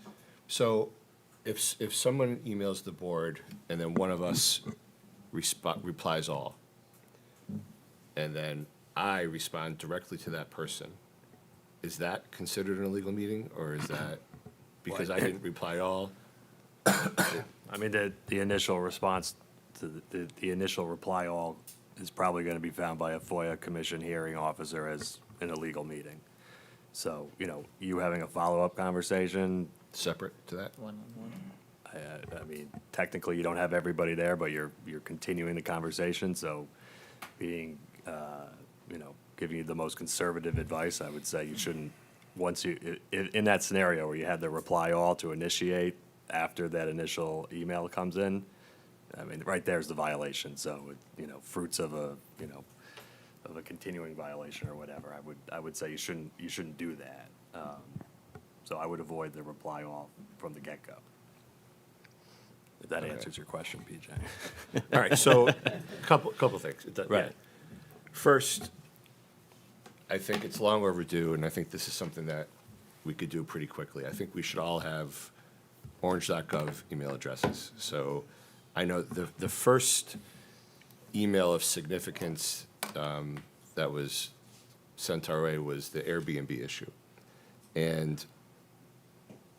So if someone emails the board and then one of us replies all, and then I respond directly to that person, is that considered an illegal meeting, or is that because I didn't reply all? I mean, the initial response to the initial reply all is probably going to be found by a FOIA commission hearing officer as an illegal meeting. So, you know, you having a follow-up conversation. Separate to that? I mean, technically, you don't have everybody there, but you're continuing the conversation, so being, you know, giving you the most conservative advice, I would say you shouldn't, in that scenario where you had the reply all to initiate after that initial email comes in, I mean, right there's the violation, so, you know, fruits of a continuing violation or whatever, I would say you shouldn't do that. So I would avoid the reply all from the get-go. If that answers your question, PJ. All right, so, couple things. Right. Yeah. First, I think it's long overdue, and I think this is something that we could do pretty quickly. I think we should all have orange.gov email addresses. So I know the first email of significance that was sent our way was the Airbnb issue. And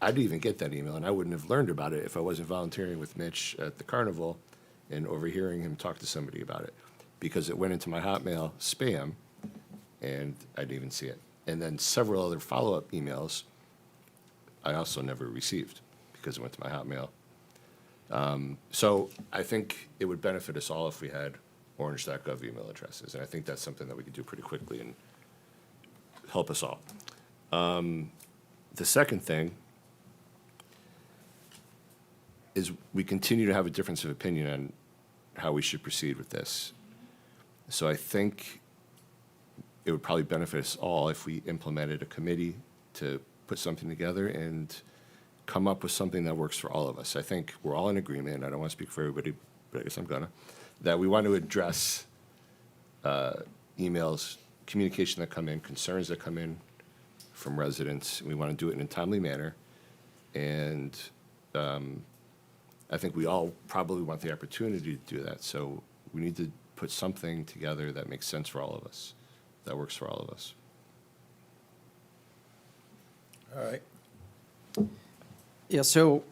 I didn't even get that email, and I wouldn't have learned about it if I wasn't volunteering with Mitch at the carnival and overhearing him talk to somebody about it, because it went into my Hotmail spam, and I didn't even see it. And then several other follow-up emails I also never received because it went to my Hotmail. So I think it would benefit us all if we had orange.gov email addresses, and I think that's something that we could do pretty quickly and help us all. The second thing is we continue to have a difference of opinion on how we should proceed with this. So I think it would probably benefit us all if we implemented a committee to put something together and come up with something that works for all of us. I think we're all in agreement, I don't want to speak for everybody, but I guess I'm gonna, that we want to address emails, communication that come in, concerns that come in from residents. We want to do it in a timely manner. And I think we all probably want the opportunity to do that. So we need to put something together that makes sense for all of us, that works for all of us. All right. Yeah, so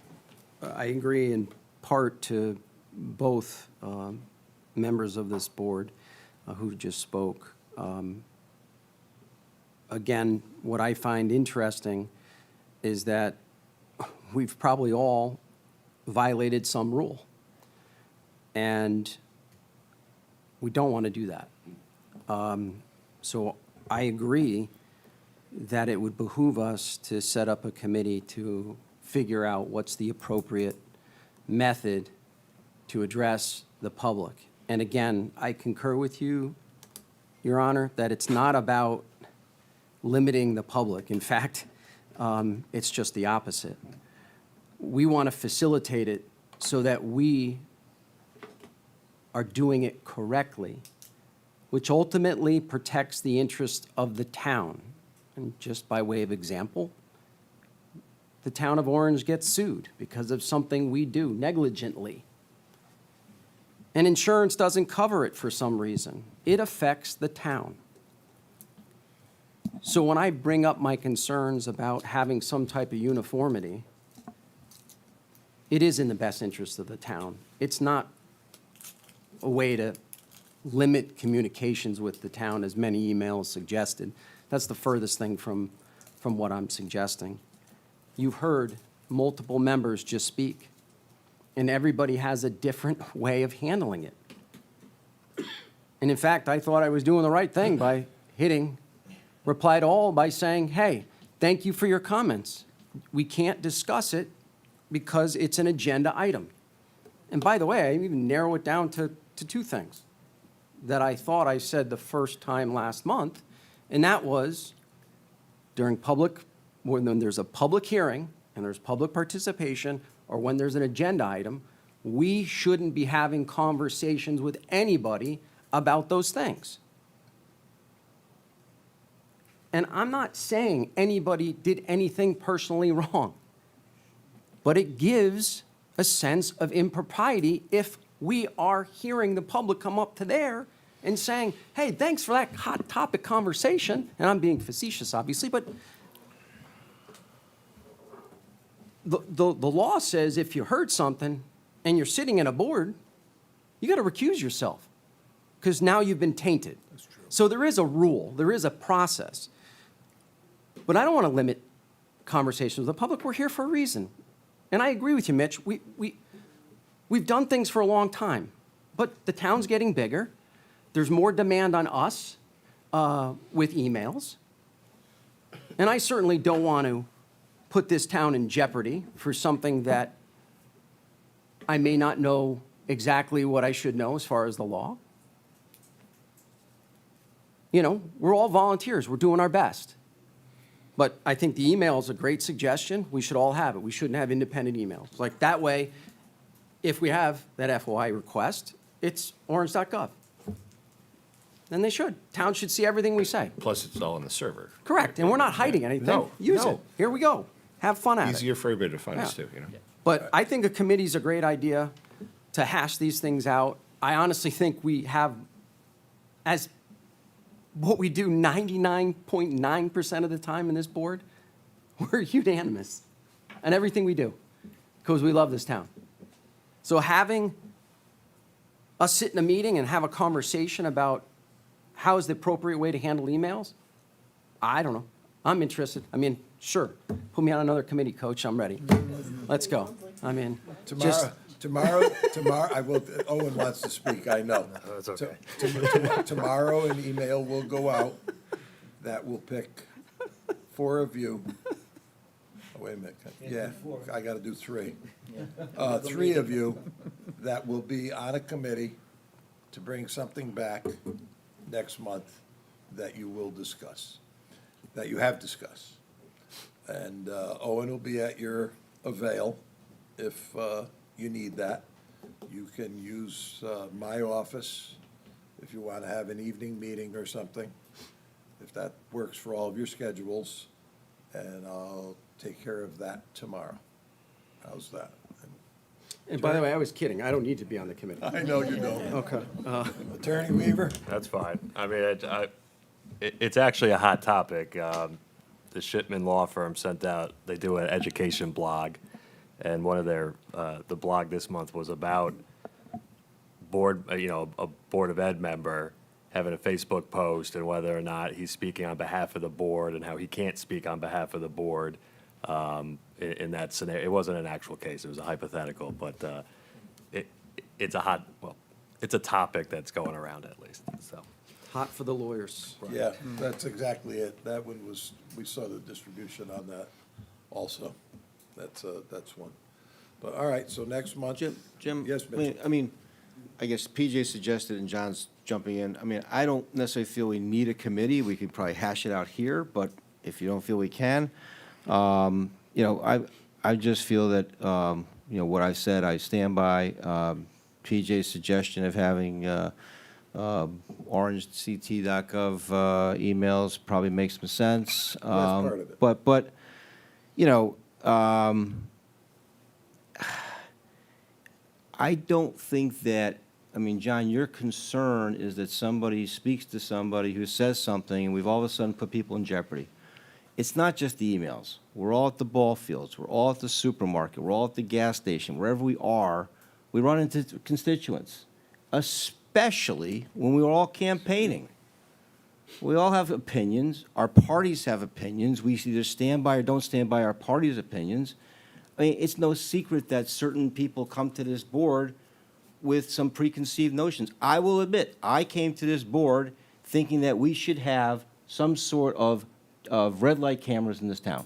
I agree in part to both members of this board who just spoke. Again, what I find interesting is that we've probably all violated some rule. And we don't want to do that. So I agree that it would behoove us to set up a committee to figure out what's the appropriate method to address the public. And again, I concur with you, Your Honor, that it's not about limiting the public. In fact, it's just the opposite. We want to facilitate it so that we are doing it correctly, which ultimately protects the interest of the town. And just by way of example, the town of Orange gets sued because of something we do negligently. And insurance doesn't cover it for some reason. It affects the town. So when I bring up my concerns about having some type of uniformity, it is in the best interest of the town. It's not a way to limit communications with the town, as many emails suggested. That's the furthest thing from what I'm suggesting. You've heard multiple members just speak, and everybody has a different way of handling it. And in fact, I thought I was doing the right thing by hitting reply to all by saying, hey, thank you for your comments. We can't discuss it because it's an agenda item. And by the way, I even narrow it down to two things that I thought I said the first time last month, and that was when there's a public hearing and there's public participation, or when there's an agenda item, we shouldn't be having conversations with anybody about those things. And I'm not saying anybody did anything personally wrong, but it gives a sense of impropriety if we are hearing the public come up to there and saying, hey, thanks for that hot topic conversation. And I'm being facetious, obviously, but the law says if you heard something and you're sitting in a board, you got to recuse yourself because now you've been tainted. That's true. So there is a rule, there is a process. But I don't want to limit conversations with the public. We're here for a reason. And I agree with you, Mitch. We've done things for a long time, but the town's getting bigger. There's more demand on us with emails. And I certainly don't want to put this town in jeopardy for something that I may not know exactly what I should know as far as the law. You know, we're all volunteers. We're doing our best. But I think the email is a great suggestion. We should all have it. We shouldn't have independent emails. Like that way, if we have that FOI request, it's orange.gov. Then they should. Town should see everything we say. Plus, it's all on the server. Correct, and we're not hiding anything. No, Use no. it. Here we go. Have fun at it. Easier for everybody to find us Yeah. too, you know? But I think a committee's a great idea to hash these things out. I honestly think we have, as what we do 99.9% of the time in this board, we're unanimous on everything we do because we love this town. So having us sit in a meeting and have a conversation about how is the appropriate way to handle emails, I don't know. I'm interested. I mean, sure, put me on another committee, Coach. I'm ready. Let's go. I mean, just, Tomorrow, I will, Owen wants to speak, I know. That's okay. Tomorrow, an email will go out that will pick 4 of you. Oh, wait a minute, yeah, I gotta do 3. 3 of you that will be on a committee to bring something back next month that you will discuss, that you have discussed. And Owen will be at your avail if you need that. You can use my office if you want to have an evening meeting or something, if that works for all of your schedules, and I'll take care of that tomorrow. How's that? and by the way, I was kidding. I don't need to be on the committee. I know you don't. Okay. Attorney Weaver? That's fine. I mean, it's actually a hot topic. The Shipman Law Firm sent out, they do an education blog, and one of their, the blog this month was about board, a Board of Ed member having a Facebook post and whether or not he's speaking on behalf of the board and how he can't speak on behalf of the board in that scenario. It wasn't an actual case, it was a hypothetical, but it's it's a topic that's going around at least, so. Hot for the lawyers. Yeah, that's exactly it. That one was, we saw the distribution on that also. That's one. But, all right, so next month. Jim? Yes, Mitchell. I mean, I guess PJ suggested, and John's jumping in, I mean, I don't necessarily feel we need a committee. We could probably hash it out here, but if you don't feel we can, I just feel that, what I said, I stand by. PJ's suggestion of having orangect.gov emails probably makes some sense. part of it. But I don't think that, I mean, John, your concern is that somebody speaks to somebody who says something, and we've all of a sudden put people in jeopardy. It's not just the emails. We're all at the ball fields. We're all at the supermarket. We're all at the gas station. Wherever we are, we run into constituents, especially when we're all campaigning. We all have opinions. Our parties have opinions. We either stand by or don't stand by our party's opinions. I mean, it's no secret that certain people come to this board with some preconceived notions. I will admit, I came to this board thinking that we should have some sort of red light cameras in this town.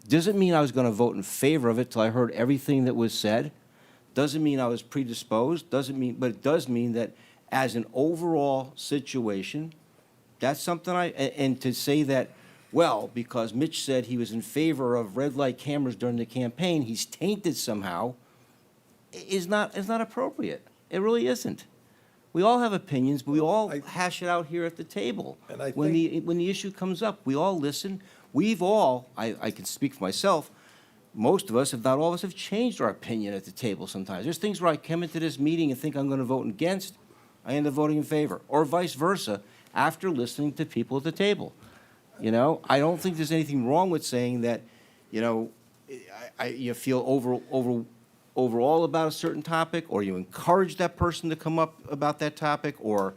Doesn't mean I was going to vote in favor of it till I heard everything that was said. Doesn't mean I was predisposed. But it does mean that as an overall situation, that's something and to say that, well, because Mitch said he was in favor of red light cameras during the campaign, he's tainted somehow, is not appropriate. It really isn't. We all have opinions, but we all hash it out here at the table. And I When the issue comes up, we all listen. We've all, I can speak for myself, most of us, if not all of us, have changed our opinion at the table sometimes. There's things where I come into this meeting and think I'm going to vote against, I end up voting in favor, or vice versa, after listening to people at the table. I don't think there's anything wrong with saying that, you feel overall about a certain topic, or you encourage that person to come up about that topic, or,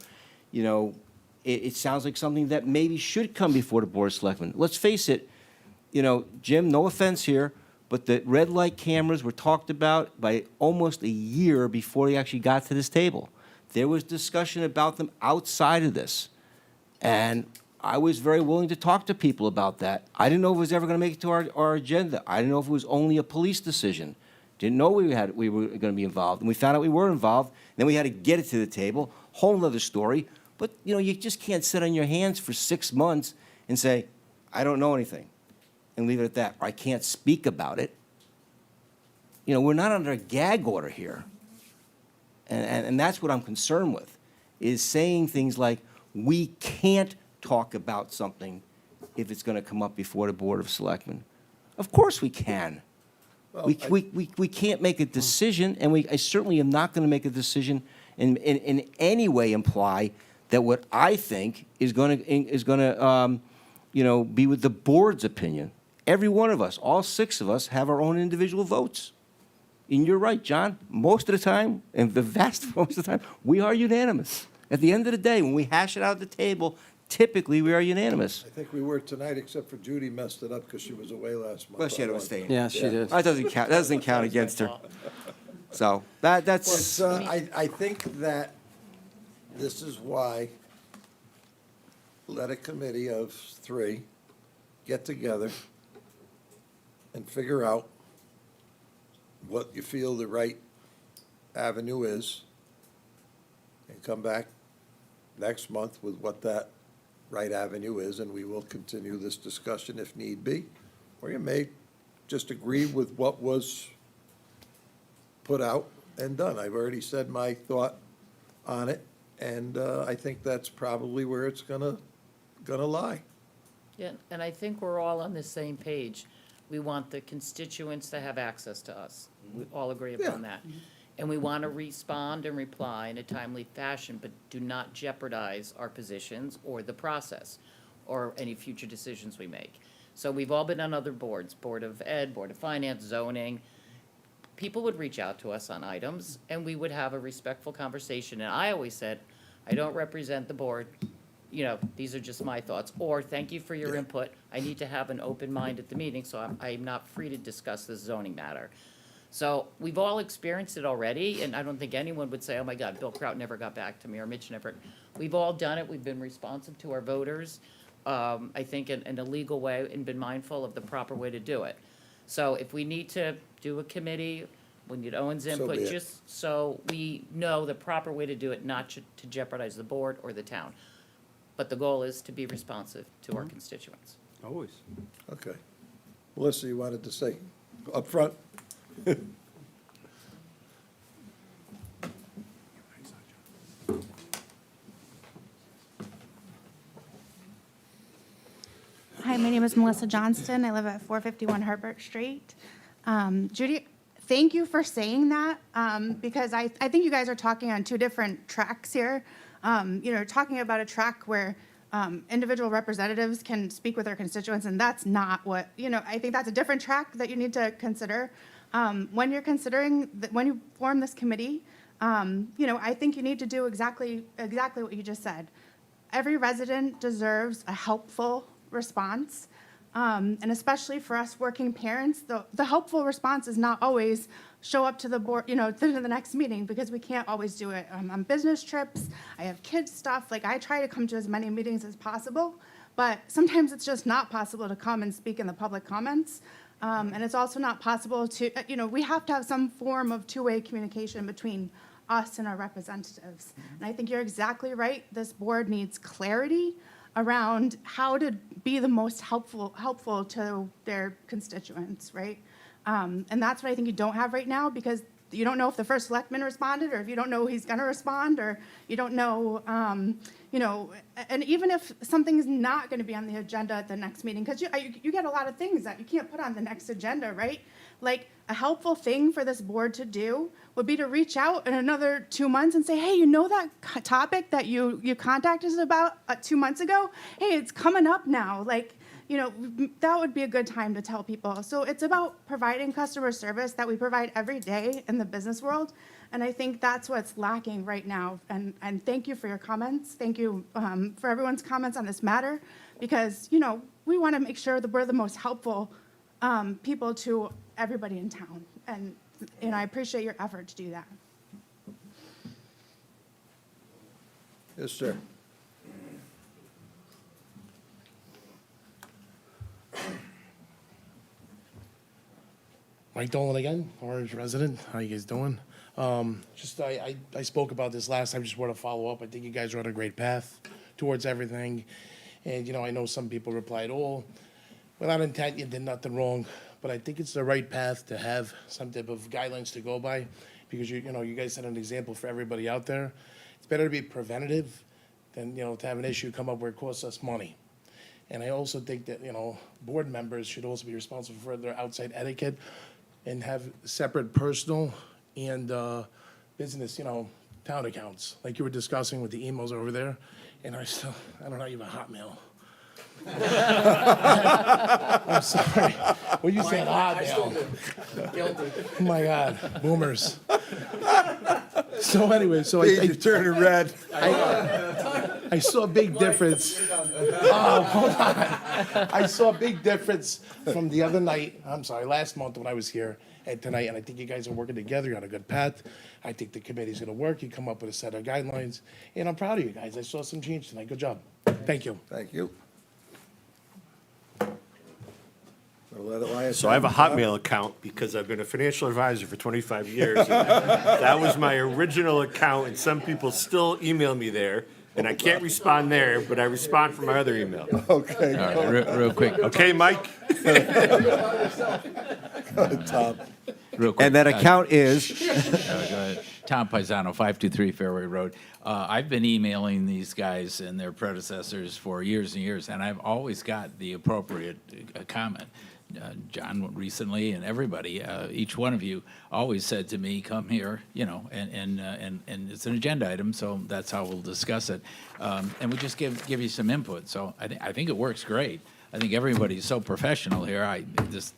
it sounds like something that maybe should come before the Board of Selectmen. Let's face it, Jim, no offense here, but the red light cameras were talked about by almost a year before they actually got to this table. There was discussion about them outside of this. And I was very willing to talk to people about that. I didn't know if it was ever going to make it to our agenda. I didn't know if it was only a police decision. Didn't know we were going to be involved. And we found out we were involved. Then we had to get it to the table. Whole nother story. But, you just can't sit on your hands for 6 months and say, I don't know anything, and leave it at that. Or I can't speak about it. we're not under a gag order here. And that's what I'm concerned with, is saying things like, we can't talk about something if it's going to come up before the Board of Selectmen. Of course we can. We can't make a decision, and I certainly am not going to make a decision in any way imply that what I think is going to be with the board's opinion. Every one of us, all 6 of us, have our own individual votes. And you're right, John, most of the time, and the vast most of the time, we are unanimous. At the end of the day, when we hash it out at the table, typically we are unanimous. I think we were tonight, except for Judy messed it up because she was away last month. Well, she had to abstain. Yeah, she did. That doesn't count, that doesn't count against her. So, that's, I think that this is why let a committee of 3 get together and figure out what you feel the right avenue is, and come back next month with what that right avenue is, and we will continue this discussion if need be. Or you may just agree with what was put out and done. I've already said my thought on it, and I think that's probably where it's gonna lie. Yeah, and I think we're all on the same page. We want the constituents to have access to us. We all agree upon that. And we want to respond and reply in a timely fashion, but do not jeopardize our positions or the process or any future decisions we make. So we've all been on other boards, Board of Ed, Board of Finance, zoning. People would reach out to us on items, and we would have a respectful conversation. And I always said, I don't represent the board. These are just my thoughts. Or, thank you for your input. I need to have an open mind at the meeting, so I'm not free to discuss this zoning matter. So we've all experienced it already, and I don't think anyone would say, oh my God, Bill Kraut never got back to me, or Mitch never. We've all done it. We've been responsive to our voters, I think in a legal way, and been mindful of the proper way to do it. So if we need to do a committee, we need Owen's input, be it. just so we know the proper way to do it, not to jeopardize the board or the town. But the goal is to be responsive to our constituents. Always. Okay. Melissa, you wanted to say up front? Hi, my name is Melissa Johnston. I live at 451 Herbert Street. Judy, thank you for saying that, because I think you guys are talking on 2 different tracks here. Talking about a track where individual representatives can speak with their constituents, and that's not what, I think that's a different track that you need to consider. When you're considering, when you form this committee, I think you need to do exactly what you just said. Every resident deserves a helpful response, and especially for us working parents, the helpful response is not always show up to the board, to the next meeting, because we can't always do it. On business trips, I have kids stuff, I try to come to as many meetings as possible, but sometimes it's just not possible to come and speak in the public comments. And it's also not possible to, we have to have some form of 2-way communication between us and our representatives. And I think you're exactly right. This board needs clarity around how to be the most helpful to their constituents, right? And that's what I think you don't have right now, because you don't know if the first selectman responded, or if you don't know he's going to respond, or you don't know, and even if something's not going to be on the agenda at the next meeting, because you get a lot of things that you can't put on the next agenda, right? Like, a helpful thing for this board to do would be to reach out in another 2 months and say, hey, that topic that you contacted us about 2 months ago? Hey, it's coming up now. That would be a good time to tell people. So it's about providing customer service that we provide every day in the business world. And I think that's what's lacking right now. And thank you for your comments. Thank you for everyone's comments on this matter, because, we want to make sure that we're the most helpful people to everybody in town. And I appreciate your effort to do that. Yes, sir. Mike Dolan again, Orange resident. How you guys doing? I spoke about this last time. Just want to follow up. I think you guys are on a great path towards everything. And, I know some people replied, without intent, you did nothing wrong. but I think it's the right path to have some type of guidelines to go by, because you know, you guys set an example for everybody out there. It's better to be preventative than, you know, to have an issue come up where it costs us money. And I also think that, you know, board members should also be responsible for their outside etiquette and have separate personal and business, you know, town accounts, like you were discussing with the emails over there. And I don't know, you have a Hotmail. I'm sorry. When you said Hotmail. Oh, my God, boomers. So anyway, so You're turning red. I saw a big difference. Oh, hold on. I saw a big difference from the other night, I'm sorry, last month when I was here, and tonight, and I think you guys are working together, you're on a good path. I think the committee's gonna work, you come up with a set of guidelines, and I'm proud of you guys. I saw some change tonight, good job. Thank you. Thank you. We'll let Elias So I have a it, Tom. Hotmail account because I've been a financial advisor for 25 years. and That was my original account, and some people still email me there, and I can't respond there, but I respond from my other email. Okay. All right, real quick. Okay, Mike? Tom. Real quick. And that account is, Go ahead. Tom Paisano, 523 Fairway Road. I've been emailing these guys and their predecessors for years and years, and I've always got the appropriate comment. John recently and everybody, each one of you always said to me, come here, you know, and it's an agenda item, so that's how we'll discuss it. And we just give you some input. So I think it works great. I think everybody's so professional here.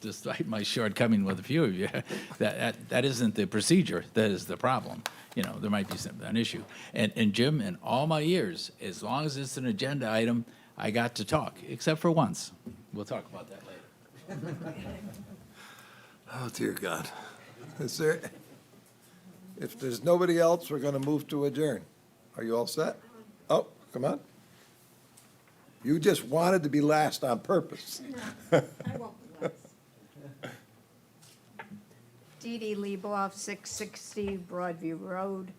Despite my shortcoming with a few of you, that isn't the procedure. That is the problem. You know, there might be an issue. And Jim, in all my years, as long as it's an agenda item, I got to talk, except for once. We'll talk about that later. Oh, dear God. Is there, if there's nobody else, we're gonna move to adjourn. Are you all set? Oh, come on. You just wanted to be last on purpose. I won't be last. Dee Dee Leboff, 660 Broadview Road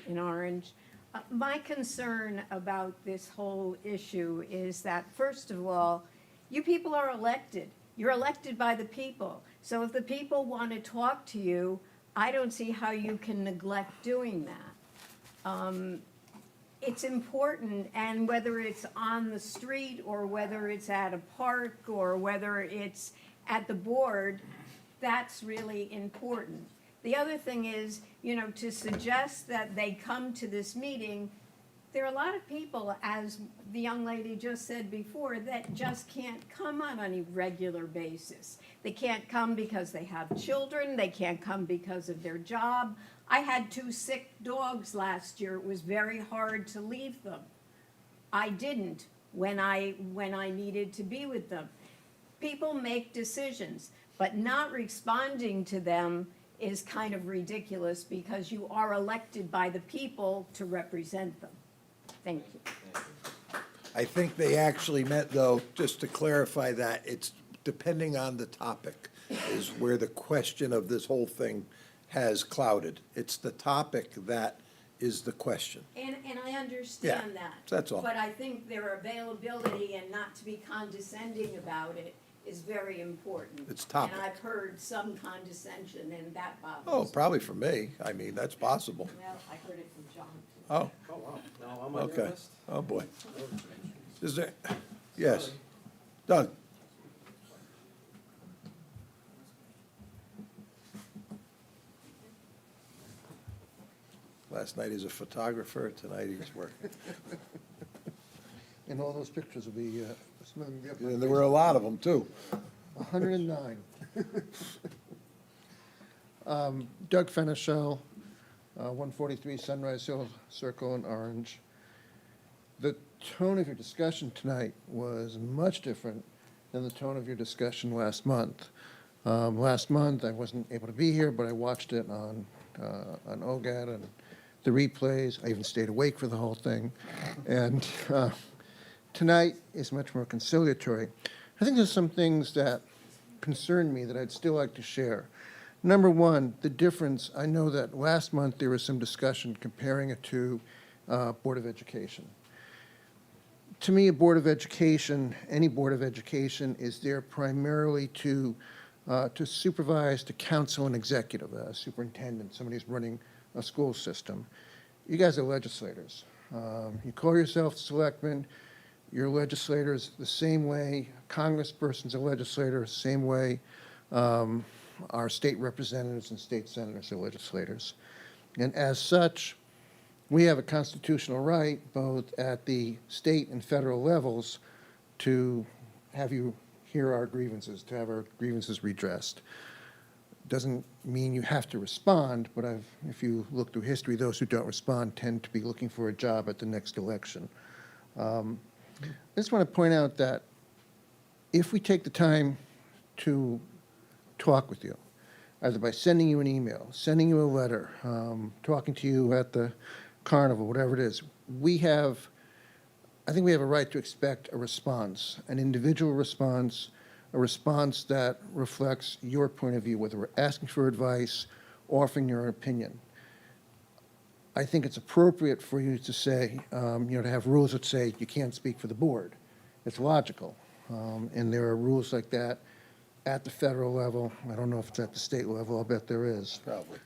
in Orange. My concern about this whole issue is that, first of all, you people are elected. You're elected by the people. So if the people want to talk to you, I don't see how you can neglect doing that. It's important, and whether it's on the street or whether it's at a park or whether it's at the board, that's really important. The other thing is, you know, to suggest that they come to this meeting, there are a lot of people, as the young lady just said before, that just can't come on any regular basis. They can't come because they have children, they can't come because of their job. I had 2 sick dogs last year. It was very hard to leave them. I didn't when I needed to be with them. People make decisions, but not responding to them is kind of ridiculous because you are elected by the people to represent them. Thank you. I think they actually meant, though, just to clarify that, it's depending on the topic, is where the question of this whole thing has clouded. It's the topic that is the question. And I understand that. That's all. But I think their availability and not to be condescending about it is very important. It's topic. And I've heard some condescension, and that bothers me. Oh, probably from me. I mean, that's possible. Well, I heard it from John, too. Oh, Oh, wow. Now I'm on your okay. list. Oh, boy. Is there, yes. Doug? Last night he's a photographer, tonight he's working. And all those pictures will be, some of them will be up on And there were a lot of them, too. 109. Doug Fenichel, 143 Sunrise Hill Circle in Orange. The tone of your discussion tonight was much different than the tone of your discussion last month. Last month, I wasn't able to be here, but I watched it on OGAT and the replays. I even stayed awake for the whole thing. And tonight is much more conciliatory. I think there's some things that concern me that I'd still like to share. Number one, the difference, I know that last month there was some discussion comparing it to Board of Education. To me, a Board of Education, any Board of Education, is there primarily to to supervise, to counsel an executive, a superintendent, somebody who's running a school system. You guys are legislators. You call yourself selectmen, you're legislators the same way congresspersons are legislators, same way our state representatives and state senators are legislators. And as such, we have a constitutional right, both at the state and federal levels, to have you hear our grievances, to have our grievances redressed. Doesn't mean you have to respond, but if you look through history, those who don't respond tend to be looking for a job at the next election. I just want to point out that if we take the time to talk with you, either by sending you an email, sending you a letter, talking to you at the carnival, whatever it is, I think we have a right to expect a response, an individual response, a response that reflects your point of view, whether we're asking for advice, offering your opinion. I think it's appropriate for you to say, to have rules that say you can't speak for the board. It's logical. And there are rules like that at the federal level. I don't know if it's at the state level. I'll bet there is. Probably.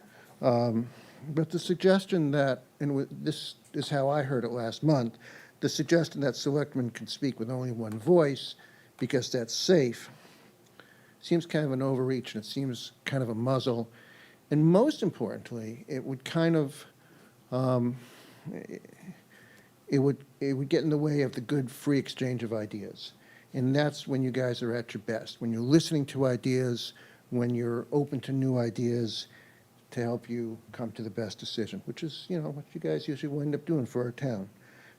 But the suggestion that, and this is how I heard it last month, the suggestion that selectmen can speak with only one voice because that's safe seems kind of an overreach, and it seems kind of a muzzle. And most importantly, it would kind of, it would get in the way of the good free exchange of ideas. And that's when you guys are at your best, when you're listening to ideas, when you're open to new ideas to help you come to the best decision, which is, what you guys usually wind up doing for our town.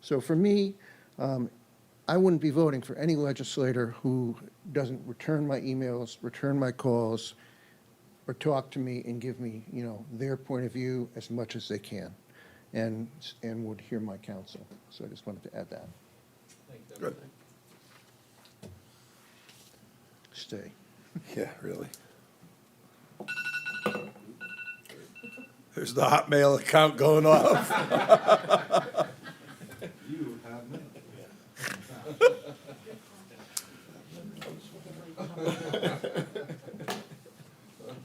So for me, I wouldn't be voting for any legislator who doesn't return my emails, return my calls, or talk to me and give me, their point of view as much as they can, and would hear my counsel. So I just wanted to add that. Good. Stay. Yeah, really. There's the Hotmail account going off. You have me.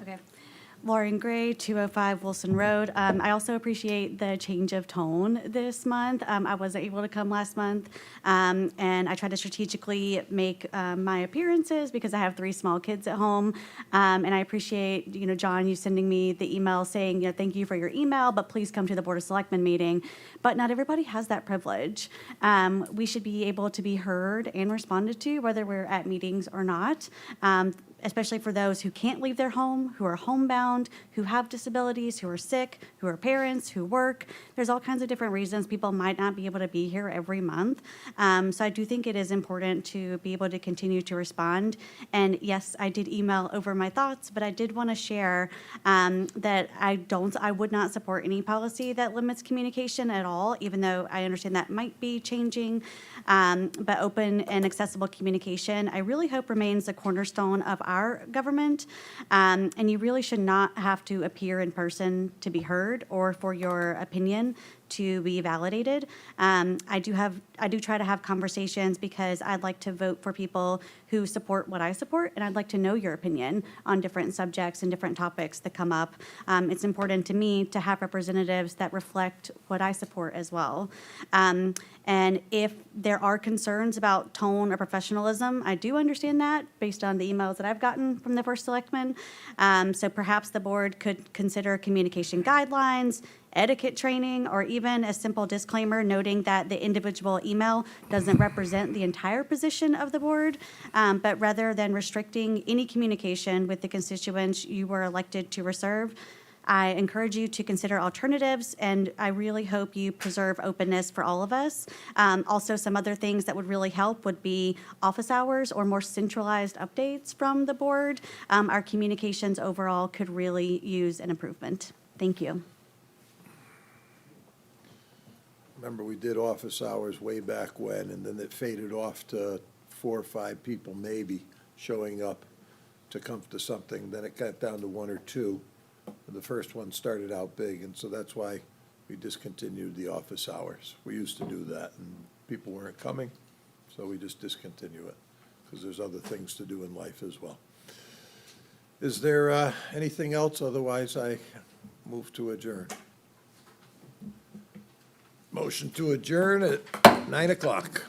Okay. Lauren Gray, 205 Wilson Road. I also appreciate the change of tone this month. I wasn't able to come last month, and I tried to strategically make my appearances because I have 3 small kids at home. And I appreciate, John, you sending me the email saying, thank you for your email, but please come to the Board of Selectmen meeting. But not everybody has that privilege. We should be able to be heard and responded to, whether we're at meetings or not. Especially for those who can't leave their home, who are homebound, who have disabilities, who are sick, who are parents, who work. There's all kinds of different reasons people might not be able to be here every month. So I do think it is important to be able to continue to respond. And yes, I did email over my thoughts, but I did want to share that I would not support any policy that limits communication at all, even though I understand that might be changing. But open and accessible communication, I really hope remains the cornerstone of our government, and you really should not have to appear in person to be heard or for your opinion to be validated. I do try to have conversations because I'd like to vote for people who support what I support, and I'd like to know your opinion on different subjects and different topics that come up. It's important to me to have representatives that reflect what I support as well. And if there are concerns about tone or professionalism, I do understand that based on the emails that I've gotten from the first selectman. So perhaps the board could consider communication guidelines, etiquette training, or even a simple disclaimer noting that the individual email doesn't represent the entire position of the board, but rather than restricting any communication with the constituents you were elected to serve, I encourage you to consider alternatives, and I really hope you preserve openness for all of us. Also, some other things that would really help would be office hours or more centralized updates from the board. Our communications overall could really use an improvement. Thank you. Remember, we did office hours way back when, and then it faded off to 4 or 5 people maybe showing up to come to something. Then it got down to 1 or 2. The first one started out big, and so that's why we discontinued the office hours. We used to do that, and people weren't coming, so we just discontinue it, because there's other things to do in life as well. Is there anything else? Otherwise, I move to adjourn. Motion to adjourn at 9 o'clock.